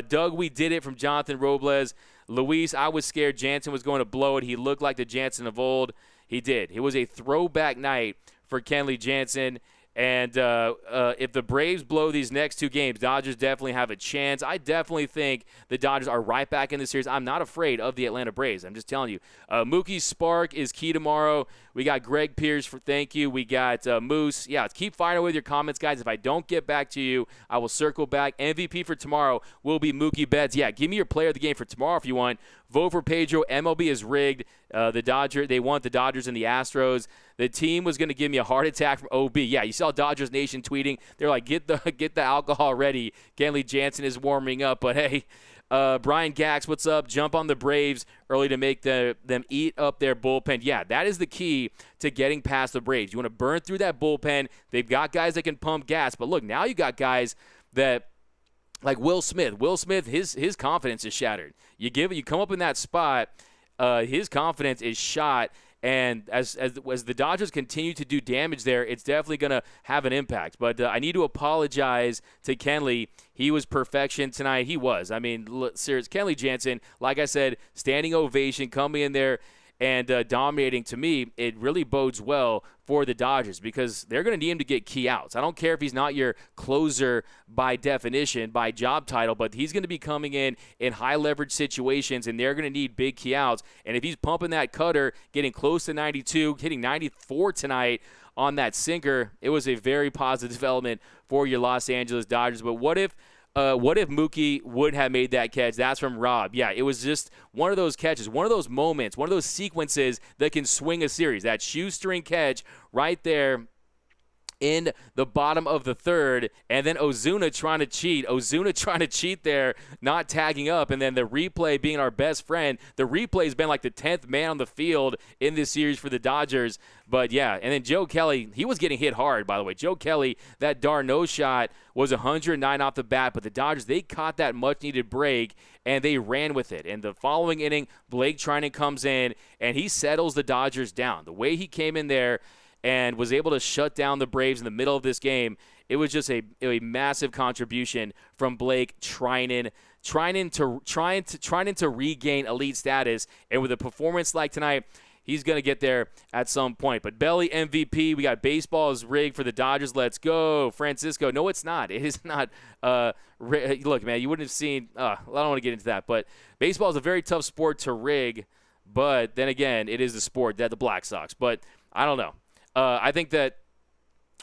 Doug, we did it from Jonathan Robles. Luis, I was scared Jansen was going to blow it. He looked like the Jansen of old. He did. It was a throwback night for Kenley Jansen. And if the Braves blow these next 2 games, Dodgers definitely have a chance. I definitely think the Dodgers are right back in the series. I'm not afraid of the Atlanta Braves. I'm just telling you. Mookie's spark is key tomorrow. We got Greg Pierce for thank you. We got Moose. Yeah, keep firing away with your comments, guys. If I don't get back to you, I will circle back. MVP for tomorrow will be Mookie Betts. Yeah, give me your player of the game for tomorrow if you want. Vote for Pedro. MLB is rigged. They want the Dodgers and the Astros. The team was going to give me a heart attack from OB. Yeah, you saw Dodgers Nation tweeting. They're like, get the alcohol ready. Kenley Jansen is warming up. But, hey, Brian Gax, what's up? Jump on the Braves early to make them eat up their bullpen. Yeah, that is the key to getting past the Braves. You want to burn through that bullpen. They've got guys that can pump gas. But, look, now you got guys that – like Will Smith. Will Smith, his confidence is shattered. You come up in that spot, his confidence is shot, And as the Dodgers continue to do damage there, it's definitely going to have an impact. But I need to apologize to Kenley. He was perfection tonight. He was. I mean, serious. Kenley Jansen, like I said, standing ovation, coming in there and dominating. To me, it really bodes well for the Dodgers because they're going to need him to get key outs. I don't care if he's not your closer by definition, by job title, but he's going to be coming in high leverage situations, and they're going to need big key outs. And if he's pumping that cutter, getting close to 92, hitting 94 tonight on that sinker, it was a very positive development for your Los Angeles Dodgers. But what if Mookie would have made that catch? That's from Rob. Yeah, it was just one of those catches, one of those moments, one of those sequences that can swing a series. That shoestring catch right there in the bottom of the third, and then Ozuna trying to cheat there, not tagging up, and then the replay being our best friend. The replay's been like the 10th man on the field in this series for the Dodgers. But yeah, and then Joe Kelly, he was getting hit hard, by the way. Joe Kelly, that d'Arnaud shot was 109 off the bat, but the Dodgers, they caught that much-needed break, and they ran with it. And the following inning, Blake Trinan comes in, and he settles the Dodgers down. The way he came in there and was able to shut down the Braves in the middle of this game, it was just a massive contribution from Blake Trinan, trying to regain elite status. And with a performance like tonight, he's going to get there at some point. But Belly MVP, we got baseball is rigged for the Dodgers. Let's go, Francisco. No, it's not. It is not. Look, man, you wouldn't have seen. I don't want to get into that. But baseball is a very tough sport to rig. But then again, it is the sport that the Black Sox. But I don't know. I think that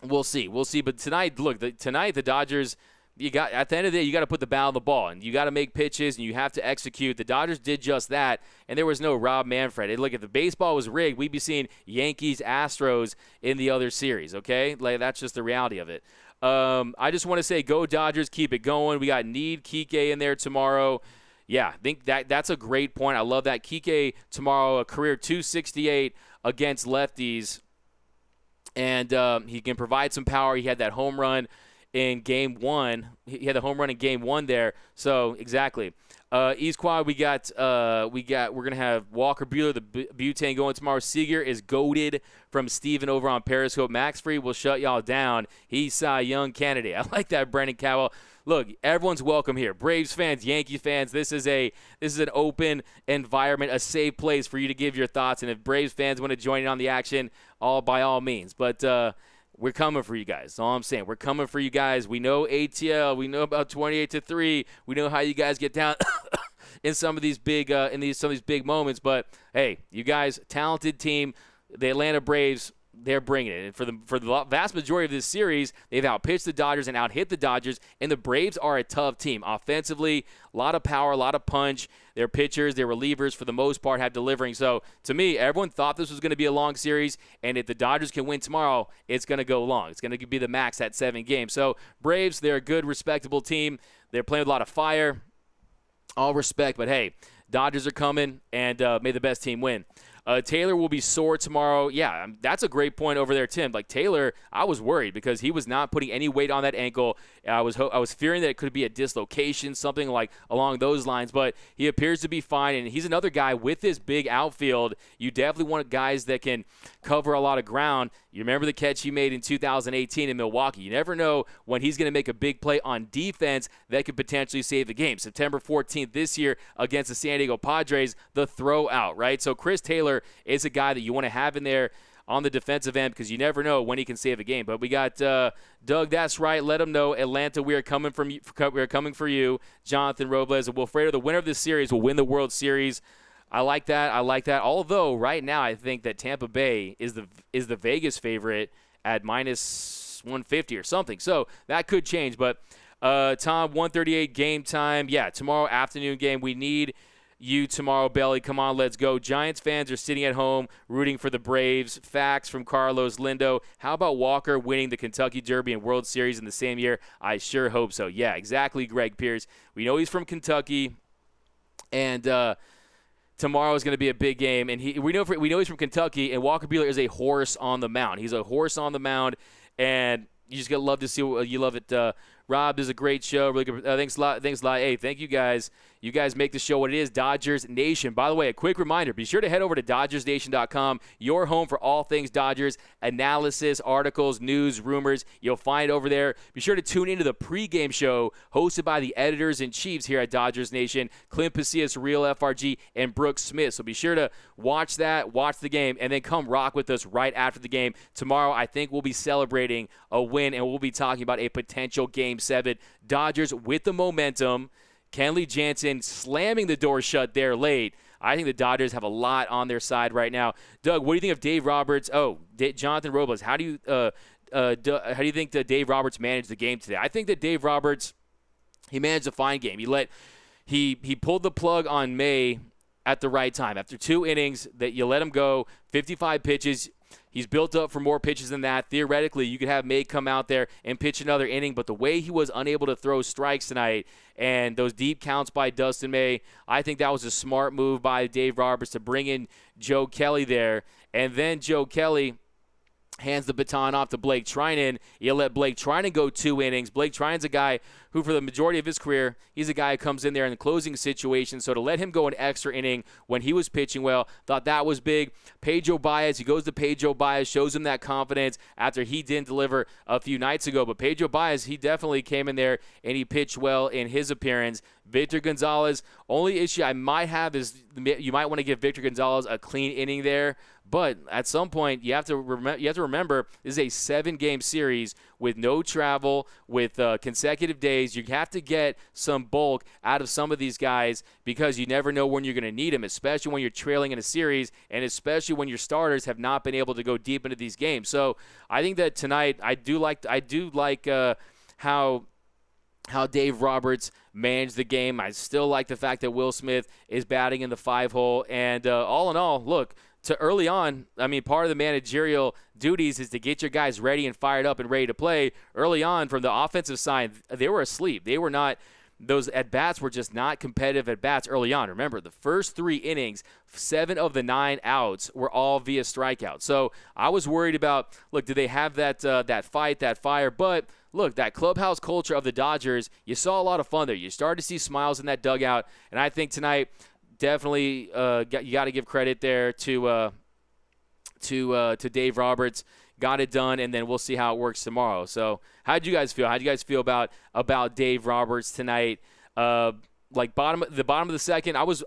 we'll see. But tonight, look, tonight the Dodgers, at the end of the day, you got to put the bat on the ball, and you got to make pitches, and you have to execute. The Dodgers did just that, and there was no Rob Manfred. Look, if the baseball was rigged, we'd be seeing Yankees, Astros in the other series, okay? Like, that's just the reality of it. I just want to say, go Dodgers, keep it going. We got Need Kike in there tomorrow. Yeah, I think that's a great point. I love that. Kike tomorrow, a career 268 against lefties. And he can provide some power. He had that home run in Game 1. He had the home run in Game 1 there. So exactly. East Quad, we're gonna have Walker Buehler, the butane going tomorrow. Seager is goated from Steven over on Periscope. Max Fried will shut y'all down. He's a young candidate. I like that, Brendan Cowell. Look, everyone's welcome here. Braves fans, Yankees fans. This is an open environment, a safe place for you to give your thoughts. And if Braves fans want to join in on the action, by all means. But we're coming for you guys. That's all I'm saying. We're coming for you guys. We know ATL. We know about 28-3. We know how you guys get down in some of these big moments. But hey, you guys, talented team. The Atlanta Braves, they're bringing it. And for the vast majority of this series, they've outpitched the Dodgers and outhit the Dodgers. And the Braves are a tough team. Offensively, a lot of power, a lot of punch. Their pitchers, their relievers, for the most part, have delivering. So, to me, everyone thought this was going to be a long series. And if the Dodgers can win tomorrow, it's going to go long. It's going to be the max at 7 games. So, Braves, they're a good, respectable team. They're playing with a lot of fire. All respect. But, hey, Dodgers are coming, and may the best team win. Taylor will be sore tomorrow. Yeah, that's a great point over there, Tim. Like, Taylor, I was worried because he was not putting any weight on that ankle. I was fearing that it could be a dislocation, something like along those lines, but he appears to be fine, and he's another guy with this big outfield. You definitely want guys that can cover a lot of ground. You remember the catch he made in 2018 in Milwaukee. You never know when he's going to make a big play on defense that could potentially save the game. September 14th this year against the San Diego Padres, the throw out, right? So Chris Taylor is a guy that you want to have in there on the defensive end because you never know when he can save a game. But we got Doug, that's right. Let him know, Atlanta, we are coming for you. Jonathan Robles and Wilfredo, the winner of this series, will win the World Series. I like that. Although right now I think that Tampa Bay is the Vegas favorite at minus 150 or something. So that could change. But Tom, 1:38 game time. Yeah, tomorrow afternoon game. We need you tomorrow, Belly. Come on, let's go. Giants fans are sitting at home rooting for the Braves. Facts from Carlos Lindo. How about Walker winning the Kentucky Derby and World Series in the same year? I sure hope so. Yeah, exactly, Greg Pierce. We know he's from Kentucky, and tomorrow is going to be a big game. And we know he's from Kentucky, and Walker Buehler is a horse on the mound. He's a horse on the mound, and you just got to love to see what you love it. Rob, this is a great show. Really good. Thanks a lot. Hey, thank you guys. You guys make the show what it is, Dodgers Nation. By the way, a quick reminder, be sure to head over to DodgersNation.com, your home for all things Dodgers, analysis, articles, news, rumors. You'll find it over there. Be sure to tune into the pregame show hosted by the editors-in-chiefs here at Dodgers Nation, Clint Pasillas, Real FRG, and Brooks Smith. So be sure to watch that, watch the game, and then come rock with us right after the game. Tomorrow, I think we'll be celebrating a win, and we'll be talking about a potential Game 7. Dodgers with the momentum. Kenley Jansen slamming the door shut there late. I think the Dodgers have a lot on their side right now. Doug, what do you think of Dave Roberts? Jonathan Robles. How do you think that Dave Roberts managed the game today? I think that Dave Roberts, he managed a fine game. He pulled the plug on May at the right time. After 2 innings, that you let him go, 55 pitches. He's built up for more pitches than that. Theoretically, you could have May come out there and pitch another inning, but the way he was unable to throw strikes tonight and those deep counts by Dustin May, I think that was a smart move by Dave Roberts to bring in Joe Kelly there. And then Joe Kelly hands the baton off to Blake Treinen. You let Blake Treinen go 2 innings. Blake Treinen's a guy who, for the majority of his career, he's a guy who comes in there in the closing situation. So to let him go an extra inning when he was pitching well, thought that was big. Pedro Baez, he goes to Pedro Baez, shows him that confidence after he didn't deliver a few nights ago. But Pedro Baez, he definitely came in there and he pitched well in his appearance. Victor Gonzalez, only issue I might have is you might want to give Victor Gonzalez a clean inning there. But at some point, you have to remember this is a 7-game series with no travel, with consecutive days. You have to get some bulk out of some of these guys because you never know when you're going to need them, especially when you're trailing in a series and especially when your starters have not been able to go deep into these games. So I think that tonight I do like how Dave Roberts managed the game. I still like the fact that Will Smith is batting in the 5-hole. And all in all, look, to early on, I mean, part of the managerial duties is to get your guys ready and fired up and ready to play. Early on, from the offensive side, they were asleep. They were not – those at-bats were just not competitive at-bats early on. Remember, the first 3 innings, 7 of the 9 outs were all via strikeout. So I was worried about, look, do they have that fight, that fire? But – look, that clubhouse culture of the Dodgers, you saw a lot of fun there. You started to see smiles in that dugout, and I think tonight definitely you got to give credit there to Dave Roberts. Got it done, and then we'll see how it works tomorrow. So, how did you guys feel? How did you guys feel about Dave Roberts tonight? Like bottom of the second, I was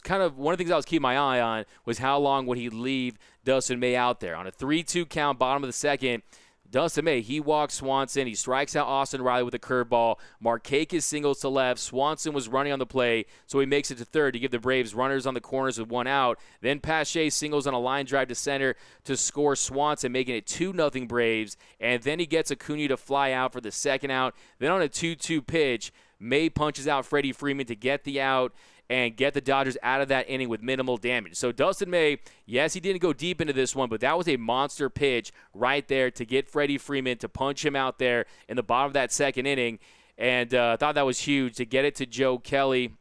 kind of one of the things I was keeping my eye on was how long would he leave Dustin May out there on a 3-2 count, bottom of the second. Dustin May, he walks Swanson. He strikes out Austin Riley with a curveball. Markakis singles to left. Swanson was running on the play, so he makes it to third to give the Braves runners on the corners with 1 out. Then Pache singles on a line drive to center to score Swanson, making it 2-0 Braves. And then he gets Acuna to fly out for the second out. Then on a 2-2 pitch, May punches out Freddie Freeman to get the out and get the Dodgers out of that inning with minimal damage. So Dustin May, yes, he didn't go deep into this one, but that was a monster pitch right there to get Freddie Freeman to punch him out there in the bottom of that second inning. And I thought that was huge to get it to Joe Kelly.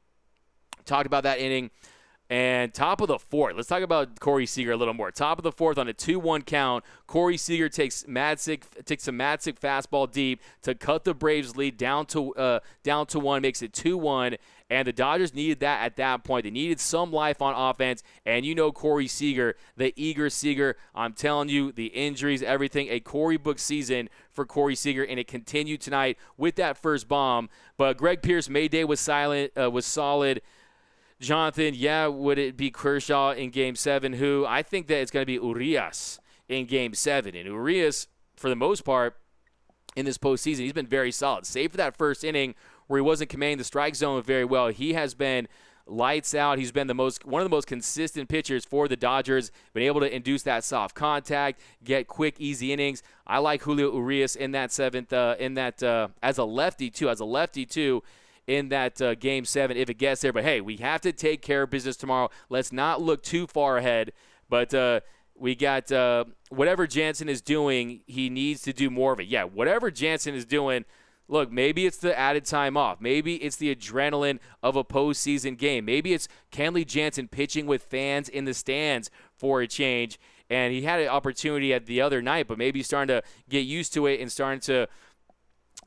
Talked about that inning. And top of the 4th, let's talk about Corey Seager a little more. Top of the 4th on a 2-1 count, Corey Seager takes a Madsick fastball deep to cut the Braves' lead down to 1, makes it 2-1. And the Dodgers needed that at that point. They needed some life on offense. And you know Corey Seager, the eager Seager. I'm telling you, the injuries, everything, a Corey book season for Corey Seager. And it continued tonight with that first bomb. But Greg Pierce, Mayday was solid. Jonathan, would it be Kershaw in Game 7? Who I think that it's going to be Urias in Game 7. And Urias, for the most part, in this postseason, he's been very solid. Save for that first inning where he wasn't commanding the strike zone very well. He has been lights out. He's been one of the most consistent pitchers for the Dodgers, been able to induce that soft contact, get quick, easy innings. I like Julio Urias in that 7th, as a lefty too, in that Game 7 if it gets there. But, hey, we have to take care of business tomorrow. Let's not look too far ahead. But we got whatever Jansen is doing, he needs to do more of it. Yeah, whatever Jansen is doing, look, maybe it's the added time off. Maybe it's the adrenaline of a postseason game. Maybe it's Kenley Jansen pitching with fans in the stands for a change. And he had an opportunity at the other night, but maybe he's starting to get used to it and starting to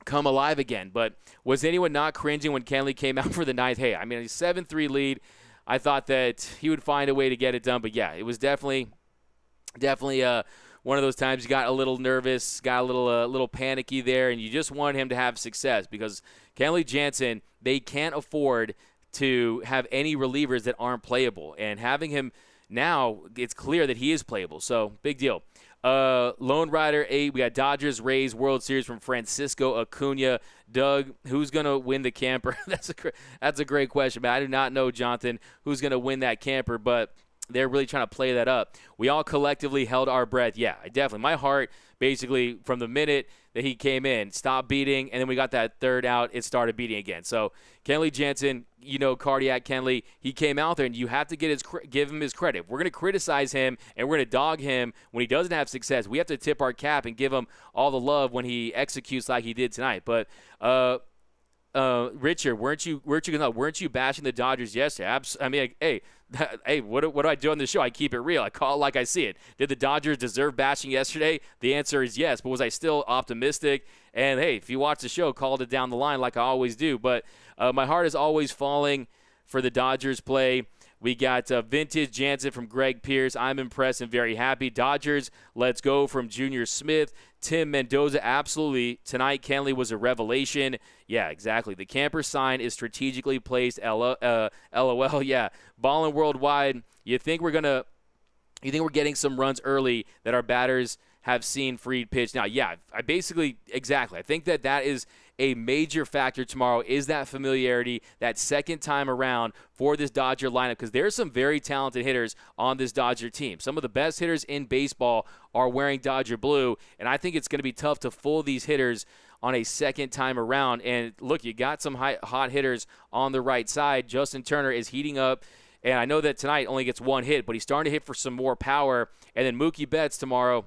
come alive again. But was anyone not cringing when Kenley came out for the ninth? Hey, I mean, a 7-3 lead. I thought that he would find a way to get it done. But, yeah, it was definitely one of those times you got a little nervous, got a little panicky there, and you just wanted him to have success because Kenley Jansen, they can't afford to have any relievers that aren't playable. And having him now, it's clear that he is playable. So, big deal. Lone Rider 8, we got Dodgers Rays World Series from Francisco Acuna. Doug, who's going to win the camper? That's a great question, man. I do not know, Jonathan, who's going to win that camper, but they're really trying to play that up. We all collectively held our breath. Yeah, definitely. My heart, basically, from the minute that he came in, stopped beating, and then we got that third out, it started beating again. So, Kenley Jansen, Cardiac Kenley, he came out there, and you have to give him his credit. If we're going to criticize him, and we're going to dog him when he doesn't have success, we have to tip our cap and give him all the love when he executes like he did tonight. But, Richard, weren't you bashing the Dodgers yesterday? I mean, hey, what do I do on the show? I keep it real. I call it like I see it. Did the Dodgers deserve bashing yesterday? The answer is yes. But was I still optimistic? And hey, if you watch the show, called it down the line like I always do. But my heart is always falling for the Dodgers play. We got Vintage Jansen from Greg Pierce. I'm impressed and very happy. Dodgers, let's go from Junior Smith. Tim Mendoza, absolutely. Tonight, Kenley was a revelation. Yeah, exactly. The camper sign is strategically placed. LOL. Yeah. Ballin' worldwide. You think we're getting some runs early that our batters have seen Fried pitch? Now, yeah, I think that is a major factor tomorrow, is that familiarity, that second time around for this Dodger lineup, because there's some very talented hitters on this Dodger team. Some of the best hitters in baseball are wearing Dodger blue, and I think it's going to be tough to fool these hitters on a second time around. And look, you got some hot hitters on the right side. Justin Turner is heating up, and I know that tonight only gets one hit, but he's starting to hit for some more power. And then Mookie Betts tomorrow,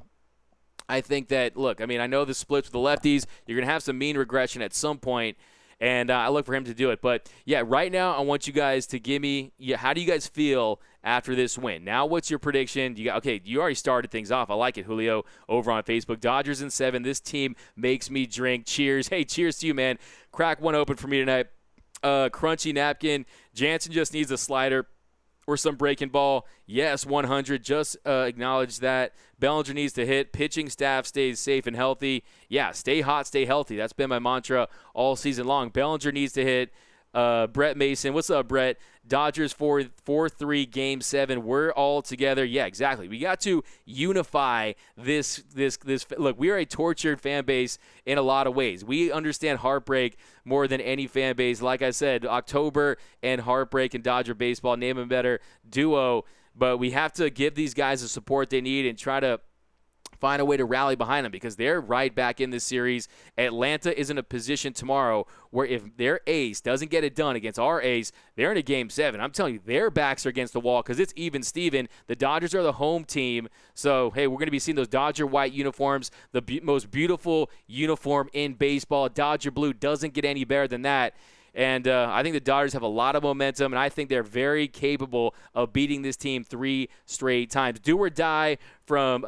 I think that, look, I mean, I know the splits with the lefties. You're going to have some mean regression at some point, and I look for him to do it. But, yeah, right now I want you guys to give me how do you guys feel after this win? Now what's your prediction? You already started things off. I like it, Julio, over on Facebook. Dodgers in 7. This team makes me drink. Cheers. Hey, cheers to you, man. Crack one open for me tonight. Crunchy napkin. Jansen just needs a slider or some breaking ball. Yes, 100. Just acknowledge that. Bellinger needs to hit. Pitching staff stays safe and healthy. Yeah, stay hot, stay healthy. That's been my mantra all season long. Bellinger needs to hit. Brett Mason. What's up, Brett? Dodgers 4-3 Game 7. We're all together. Yeah, exactly. We got to unify this. Look, we are a tortured fan base in a lot of ways. We understand heartbreak more than any fan base. Like I said, October and heartbreak and Dodger baseball, name them better duo. But we have to give these guys the support they need and try to find a way to rally behind them because they're right back in this series. Atlanta is in a position tomorrow where if their ace doesn't get it done against our ace, they're in a Game 7. I'm telling you, their backs are against the wall because it's even Steven. The Dodgers are the home team. So, hey, we're going to be seeing those Dodger white uniforms, the most beautiful uniform in baseball. Dodger blue doesn't get any better than that. And I think the Dodgers have a lot of momentum, and I think they're very capable of beating this team 3 straight times. Do or die from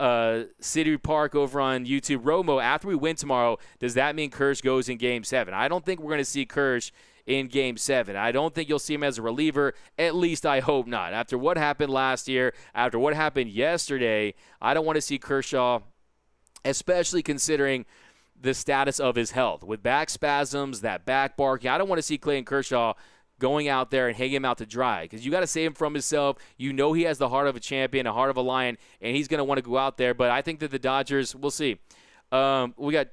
City Park over on YouTube. Romo, after we win tomorrow, does that mean Kersh goes in Game 7? I don't think we're going to see Kersh in Game 7. I don't think you'll see him as a reliever. At least I hope not. After what happened last year, after what happened yesterday, I don't want to see Kershaw, especially considering the status of his health. With back spasms, that back barking, I don't want to see Clayton Kershaw going out there and hang him out to dry because you got to save him from himself. You know he has the heart of a champion, a heart of a lion, and he's going to want to go out there. But I think that the Dodgers, we'll see. We got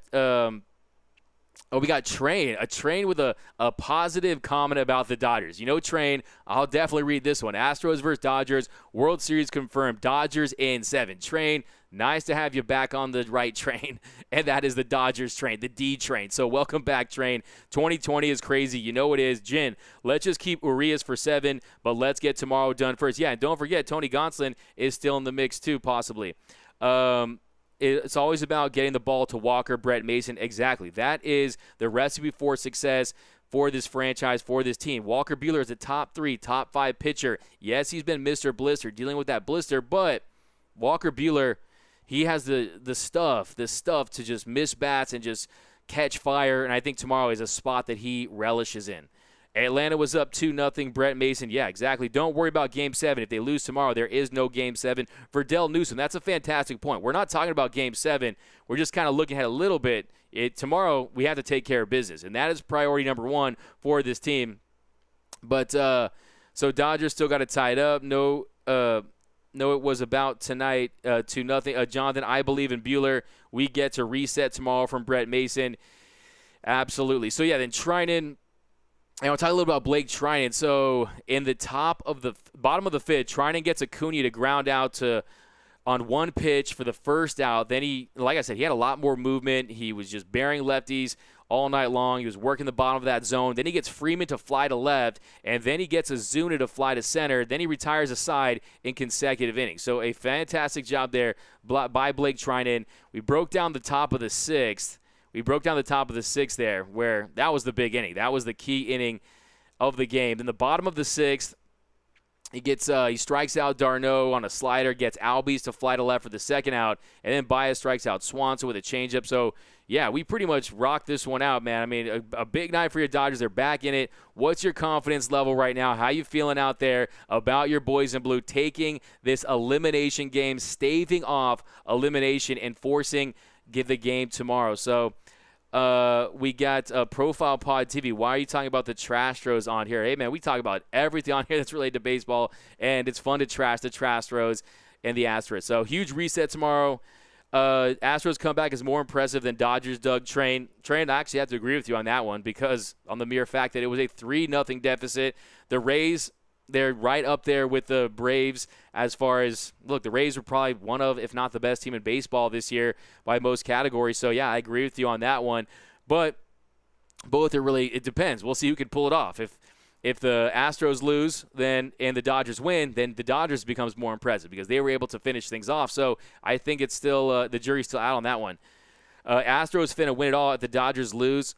Train. A Train with a positive comment about the Dodgers. You know, Train, I'll definitely read this one. Astros versus Dodgers, World Series confirmed. Dodgers in 7. Train, nice to have you back on the right train, and that is the Dodgers train, the D train. So welcome back, Train. 2020 is crazy. You know it is. Jin, let's just keep Urias for 7, but let's get tomorrow done first. Yeah, and don't forget, Tony Gonsolin is still in the mix too, possibly. It's always about getting the ball to Walker, Brett Mason. Exactly. That is the recipe for success for this franchise, for this team. Walker Buehler is a top 3, top 5 pitcher. Yes, he's been Mr. Blister, dealing with that blister, but Walker Buehler, he has the stuff to just miss bats and just catch fire, and I think tomorrow is a spot that he relishes in. Atlanta was up 2-0. Brett Mason, yeah, exactly. Don't worry about Game 7. If they lose tomorrow, there is no Game 7. For Dell Newsom, that's a fantastic point. We're not talking about Game 7. We're just kind of looking ahead a little bit. Tomorrow, we have to take care of business, and that is priority number one for this team. But so Dodgers still got it tied up. No, it was about tonight 2-0. Jonathan, I believe in Buehler. We get to reset tomorrow from Brett Mason. Absolutely. So, yeah, then Trinan. And I'll talk a little about Blake Trinan. So in the bottom of the fifth, Trinan gets Acuna to ground out on one pitch for the first out. Then he, like I said, he had a lot more movement. He was just bearing lefties all night long. He was working the bottom of that zone. Then he gets Freeman to fly to left, and then he gets Ozuna to fly to center. Then he retires a side in consecutive innings. So a fantastic job there by Blake Trinan. We broke down the top of the sixth. There, where that was the big inning. That was the key inning of the game. Then the bottom of the sixth, he strikes out Darno on a slider, gets Albies to fly to left for the second out, and then Baez strikes out Swanson with a changeup. So, yeah, we pretty much rocked this one out, man. I mean, a big night for your Dodgers. They're back in it. What's your confidence level right now? How you feeling out there about your boys in blue taking this elimination game, staving off elimination, and forcing the game tomorrow? So, we got Profile Pod TV. Why are you talking about the Trastros on here? Hey, man, we talk about everything on here that's related to baseball, and it's fun to trash the Trastros and the Astros. So, huge reset tomorrow. Astros comeback is more impressive than Dodgers Doug Train. I actually have to agree with you on that one because on the mere fact that it was a 3-0 deficit. The Rays, they're right up there with the Braves as far as, look, the Rays were probably one of, if not the best team in baseball this year by most categories. So, yeah, I agree with you on that one. But both it depends. We'll see who can pull it off. If the Astros lose and the Dodgers win, then the Dodgers becomes more impressive because they were able to finish things off. So I think it's still the jury's still out on that one. Astros finna win it all if the Dodgers lose.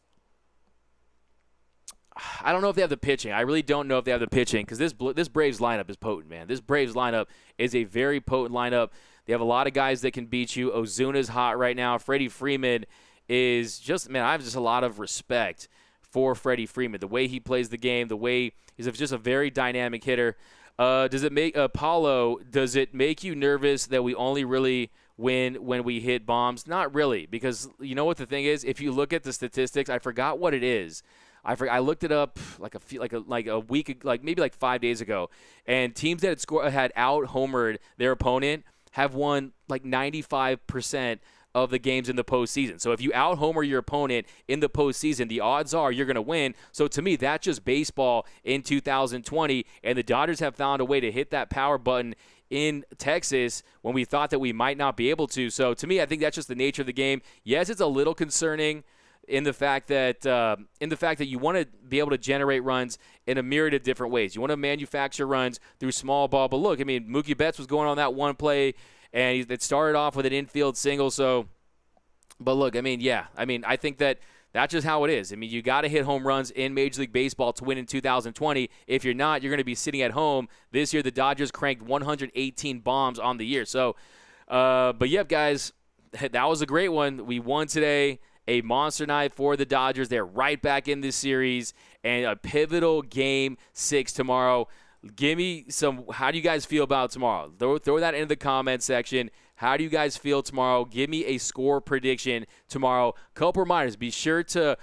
I don't know if they have the pitching. I really don't know if they have the pitching because this Braves lineup is potent, man. This Braves lineup is a very potent lineup. They have a lot of guys that can beat you. Ozuna's hot right now. Freddie Freeman is just, man, I have just a lot of respect for Freddie Freeman. The way he plays the game, the way he's just a very dynamic hitter. Does it make you nervous that we only really win when we hit bombs? Not really, because you know what the thing is? If you look at the statistics, I forgot what it is. I looked it up a week, maybe 5 days ago, and teams that had out-homered their opponent have won 95% of the games in the postseason. So if you out-homer your opponent in the postseason, the odds are you're going to win. So to me, that's just baseball in 2020, and the Dodgers have found a way to hit that power button in Texas when we thought that we might not be able to. So to me, I think that's just the nature of the game. Yes, it's a little concerning in the fact that you want to be able to generate runs in a myriad of different ways. You want to manufacture runs through small ball. But look, I mean, Mookie Betts was going on that one play, and it started off with an infield single. So, but look, I mean, yeah. I mean, I think that's just how it is. I mean, you got to hit home runs in Major League Baseball to win in 2020. If you're not, you're going to be sitting at home. This year, the Dodgers cranked 118 bombs on the year. So, but yep, guys, that was a great one. We won today. A monster night for the Dodgers. They're right back in this series, and a pivotal Game 6 tomorrow. Give me some – how do you guys feel about tomorrow? Throw that into the comments section. How do you guys feel tomorrow? Give me a score prediction tomorrow. Couple reminders. Be sure to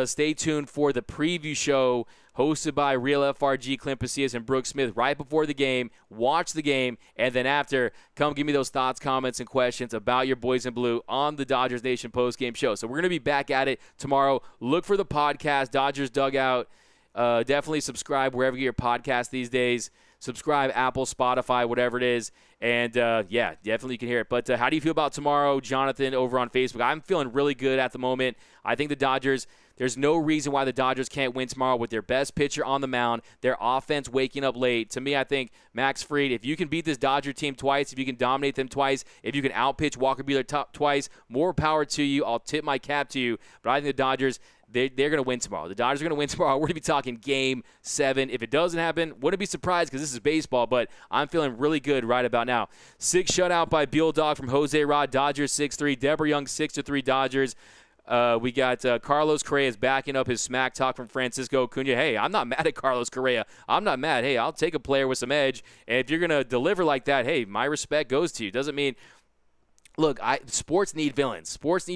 stay tuned for the preview show hosted by Real FRG, Clint Pasillas, and Brooke Smith right before the game. Watch the game, and then after, come give me those thoughts, comments, and questions about your boys in blue on the Dodgers Nation postgame show. So we're going to be back at it tomorrow. Look for the podcast, Dodgers Dugout. Definitely subscribe wherever you get your podcast these days. Subscribe, Apple, Spotify, whatever it is. And, yeah, definitely you can hear it. But how do you feel about tomorrow, Jonathan, over on Facebook? I'm feeling really good at the moment. I think the Dodgers, there's no reason why the Dodgers can't win tomorrow with their best pitcher on the mound, their offense waking up late. To me, I think Max Fried, if you can beat this Dodger team twice, if you can dominate them twice, if you can outpitch Walker Buehler twice, more power to you. I'll tip my cap to you. But I think the Dodgers, they're going to win tomorrow. The Dodgers are going to win tomorrow. We're going to be talking Game 7. If it doesn't happen, wouldn't be surprised because this is baseball, but I'm feeling really good right about now. 6 shutout by Beal Dog from Jose Rod, Dodgers 6-3. Deborah Young 6-3 Dodgers. We got Carlos Correa is backing up his smack talk from Francisco Acuna. Hey, I'm not mad at Carlos Correa. I'm not mad. Hey, I'll take a player with some edge. And if you're going to deliver like that, hey, my respect goes to you. Doesn't mean – look, sports need villains. Sports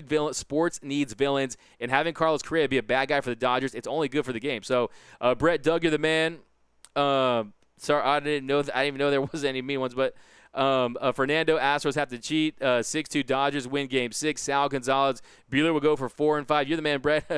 needs villains. And having Carlos Correa be a bad guy for the Dodgers, it's only good for the game. So, Brett, Doug, you're the man. Sorry, I didn't even know there was any mean ones, but – Fernando, Astros have to cheat. 6-2 Dodgers win Game 6. Sal Gonzalez, Buehler will go for 4-5. You're the man, Brett.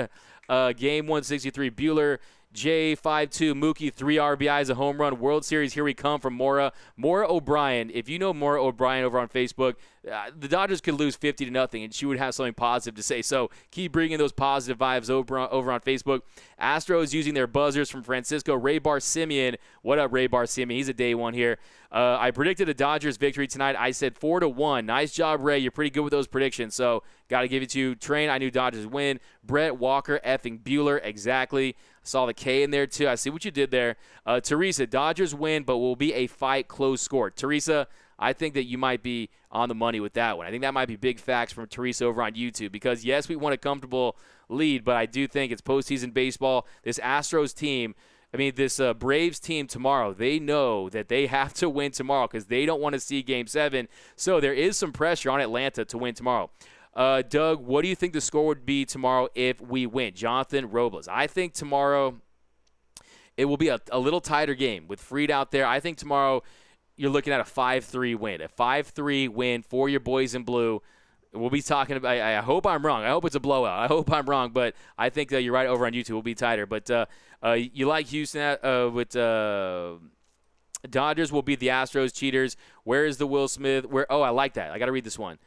Game 163, Buehler. Jay 5-2, Mookie 3 RBIs, a home run. World Series, here we come from Mora O'Brien. If you know Mora O'Brien over on Facebook, the Dodgers could lose 50-0, and she would have something positive to say. So keep bringing those positive vibes over on Facebook. Astros using their buzzers from Francisco. Ray Bar-Simeon. What up, Ray Bar-Simeon? He's a day one here. I predicted a Dodgers victory tonight. I said 4-1. Nice job, Ray. You're pretty good with those predictions, so got to give it to you. Train, I knew Dodgers win. Brett Walker, effing Buehler, exactly. Saw the K in there, too. I see what you did there. Teresa, Dodgers win, but will be a fight, close score. Teresa, I think that you might be on the money with that one. I think that might be big facts from Teresa over on YouTube because, yes, we want a comfortable lead, but I do think it's postseason baseball. This Astros team, this Braves team tomorrow, they know that they have to win tomorrow because they don't want to see Game 7. So there is some pressure on Atlanta to win tomorrow. Doug, what do you think the score would be tomorrow if we win? Jonathan Robles. I think tomorrow it will be a little tighter game with Fried out there. I think tomorrow you're looking at a 5-3 win. A 5-3 win for your boys in blue. We'll be talking about – I hope I'm wrong. I hope it's a blowout. I hope I'm wrong, but I think that you're right over on YouTube. We'll be tighter. But you like Houston with Dodgers will beat the Astros cheaters. Where is the Will Smith? I like that. I got to read this one.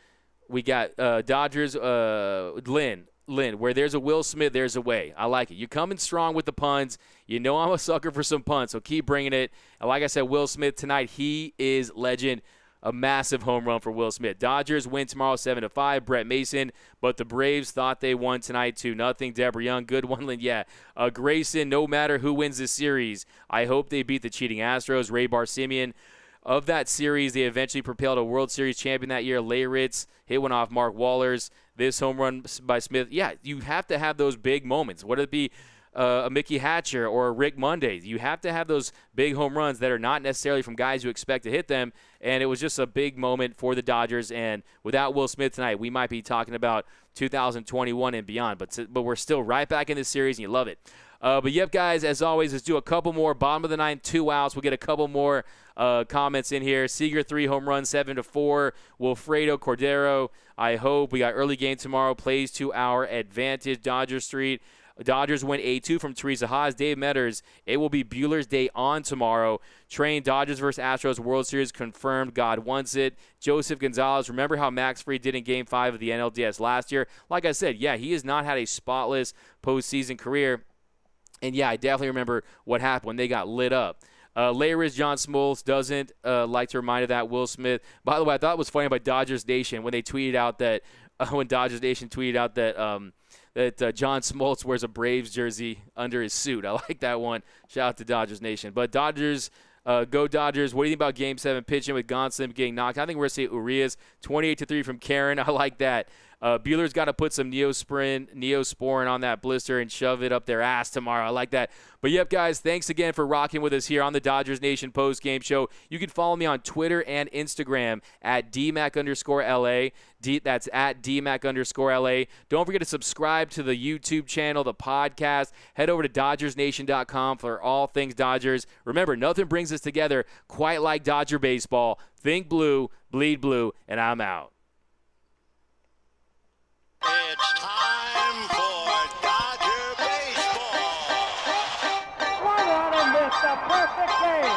We got Dodgers, Lynn, where there's a Will Smith, there's a way. I like it. You're coming strong with the puns. You know I'm a sucker for some puns, so keep bringing it. And like I said, Will Smith tonight, he is legend. A massive home run for Will Smith. Dodgers win tomorrow 7-5. Brett Mason, but the Braves thought they won tonight 2-0. Deborah Young, good one, Lynn. Yeah. Grayson, no matter who wins this series, I hope they beat the cheating Astros. Ray Bar-Simeon. Of that series, they eventually propelled a World Series champion that year. Leyritz hit one off Mark Wallers. This home run by Smith. Yeah, you have to have those big moments. Whether it be a Mickey Hatcher or a Rick Monday, you have to have those big home runs that are not necessarily from guys who expect to hit them. And it was just a big moment for the Dodgers. And without Will Smith tonight, we might be talking about 2021 and beyond. But we're still right back in this series, and you love it. But yep, guys, as always, let's do a couple more. Bottom of the ninth, 2 outs. We'll get a couple more comments in here. Seager, 3 home runs, 7-4. Wilfredo Cordero, I hope. We got early game tomorrow. Plays to our advantage. Dodger Street. Dodgers win 8-2 from Teresa Haas. Dave Metters, it will be Buehler's day on tomorrow. Train Dodgers versus Astros World Series confirmed. God wants it. Joseph Gonzalez, remember how Max Fried did in Game 5 of the NLCS last year? Like I said, yeah, he has not had a spotless postseason career. And, yeah, I definitely remember what happened when they got lit up. Leyritz, John Smoltz doesn't like to remind of that. Will Smith. By the way, I thought it was funny by Dodgers Nation when they tweeted out that when Dodgers Nation tweeted out that John Smoltz wears a Braves jersey under his suit. I like that one. Shout out to Dodgers Nation. But Dodgers, go Dodgers. What do you think about Game 7 pitching with Gonsolin getting knocked? I think we're going to see Urias 28-3 from Karen. I like that. Buehler's got to put some Neosporin on that blister and shove it up their ass tomorrow. I like that. But, yep, guys, thanks again for rocking with us here on the Dodgers Nation post-game show. You can follow me on Twitter and Instagram at DMAC_LA. That's at DMAC_LA. Don't forget to subscribe to the YouTube channel, the podcast. Head over to DodgersNation.com for all things Dodgers. Remember, nothing brings us together quite like Dodger baseball. Think blue, bleed blue, and I'm out. It's time for Dodger baseball. One out and missed a perfect game.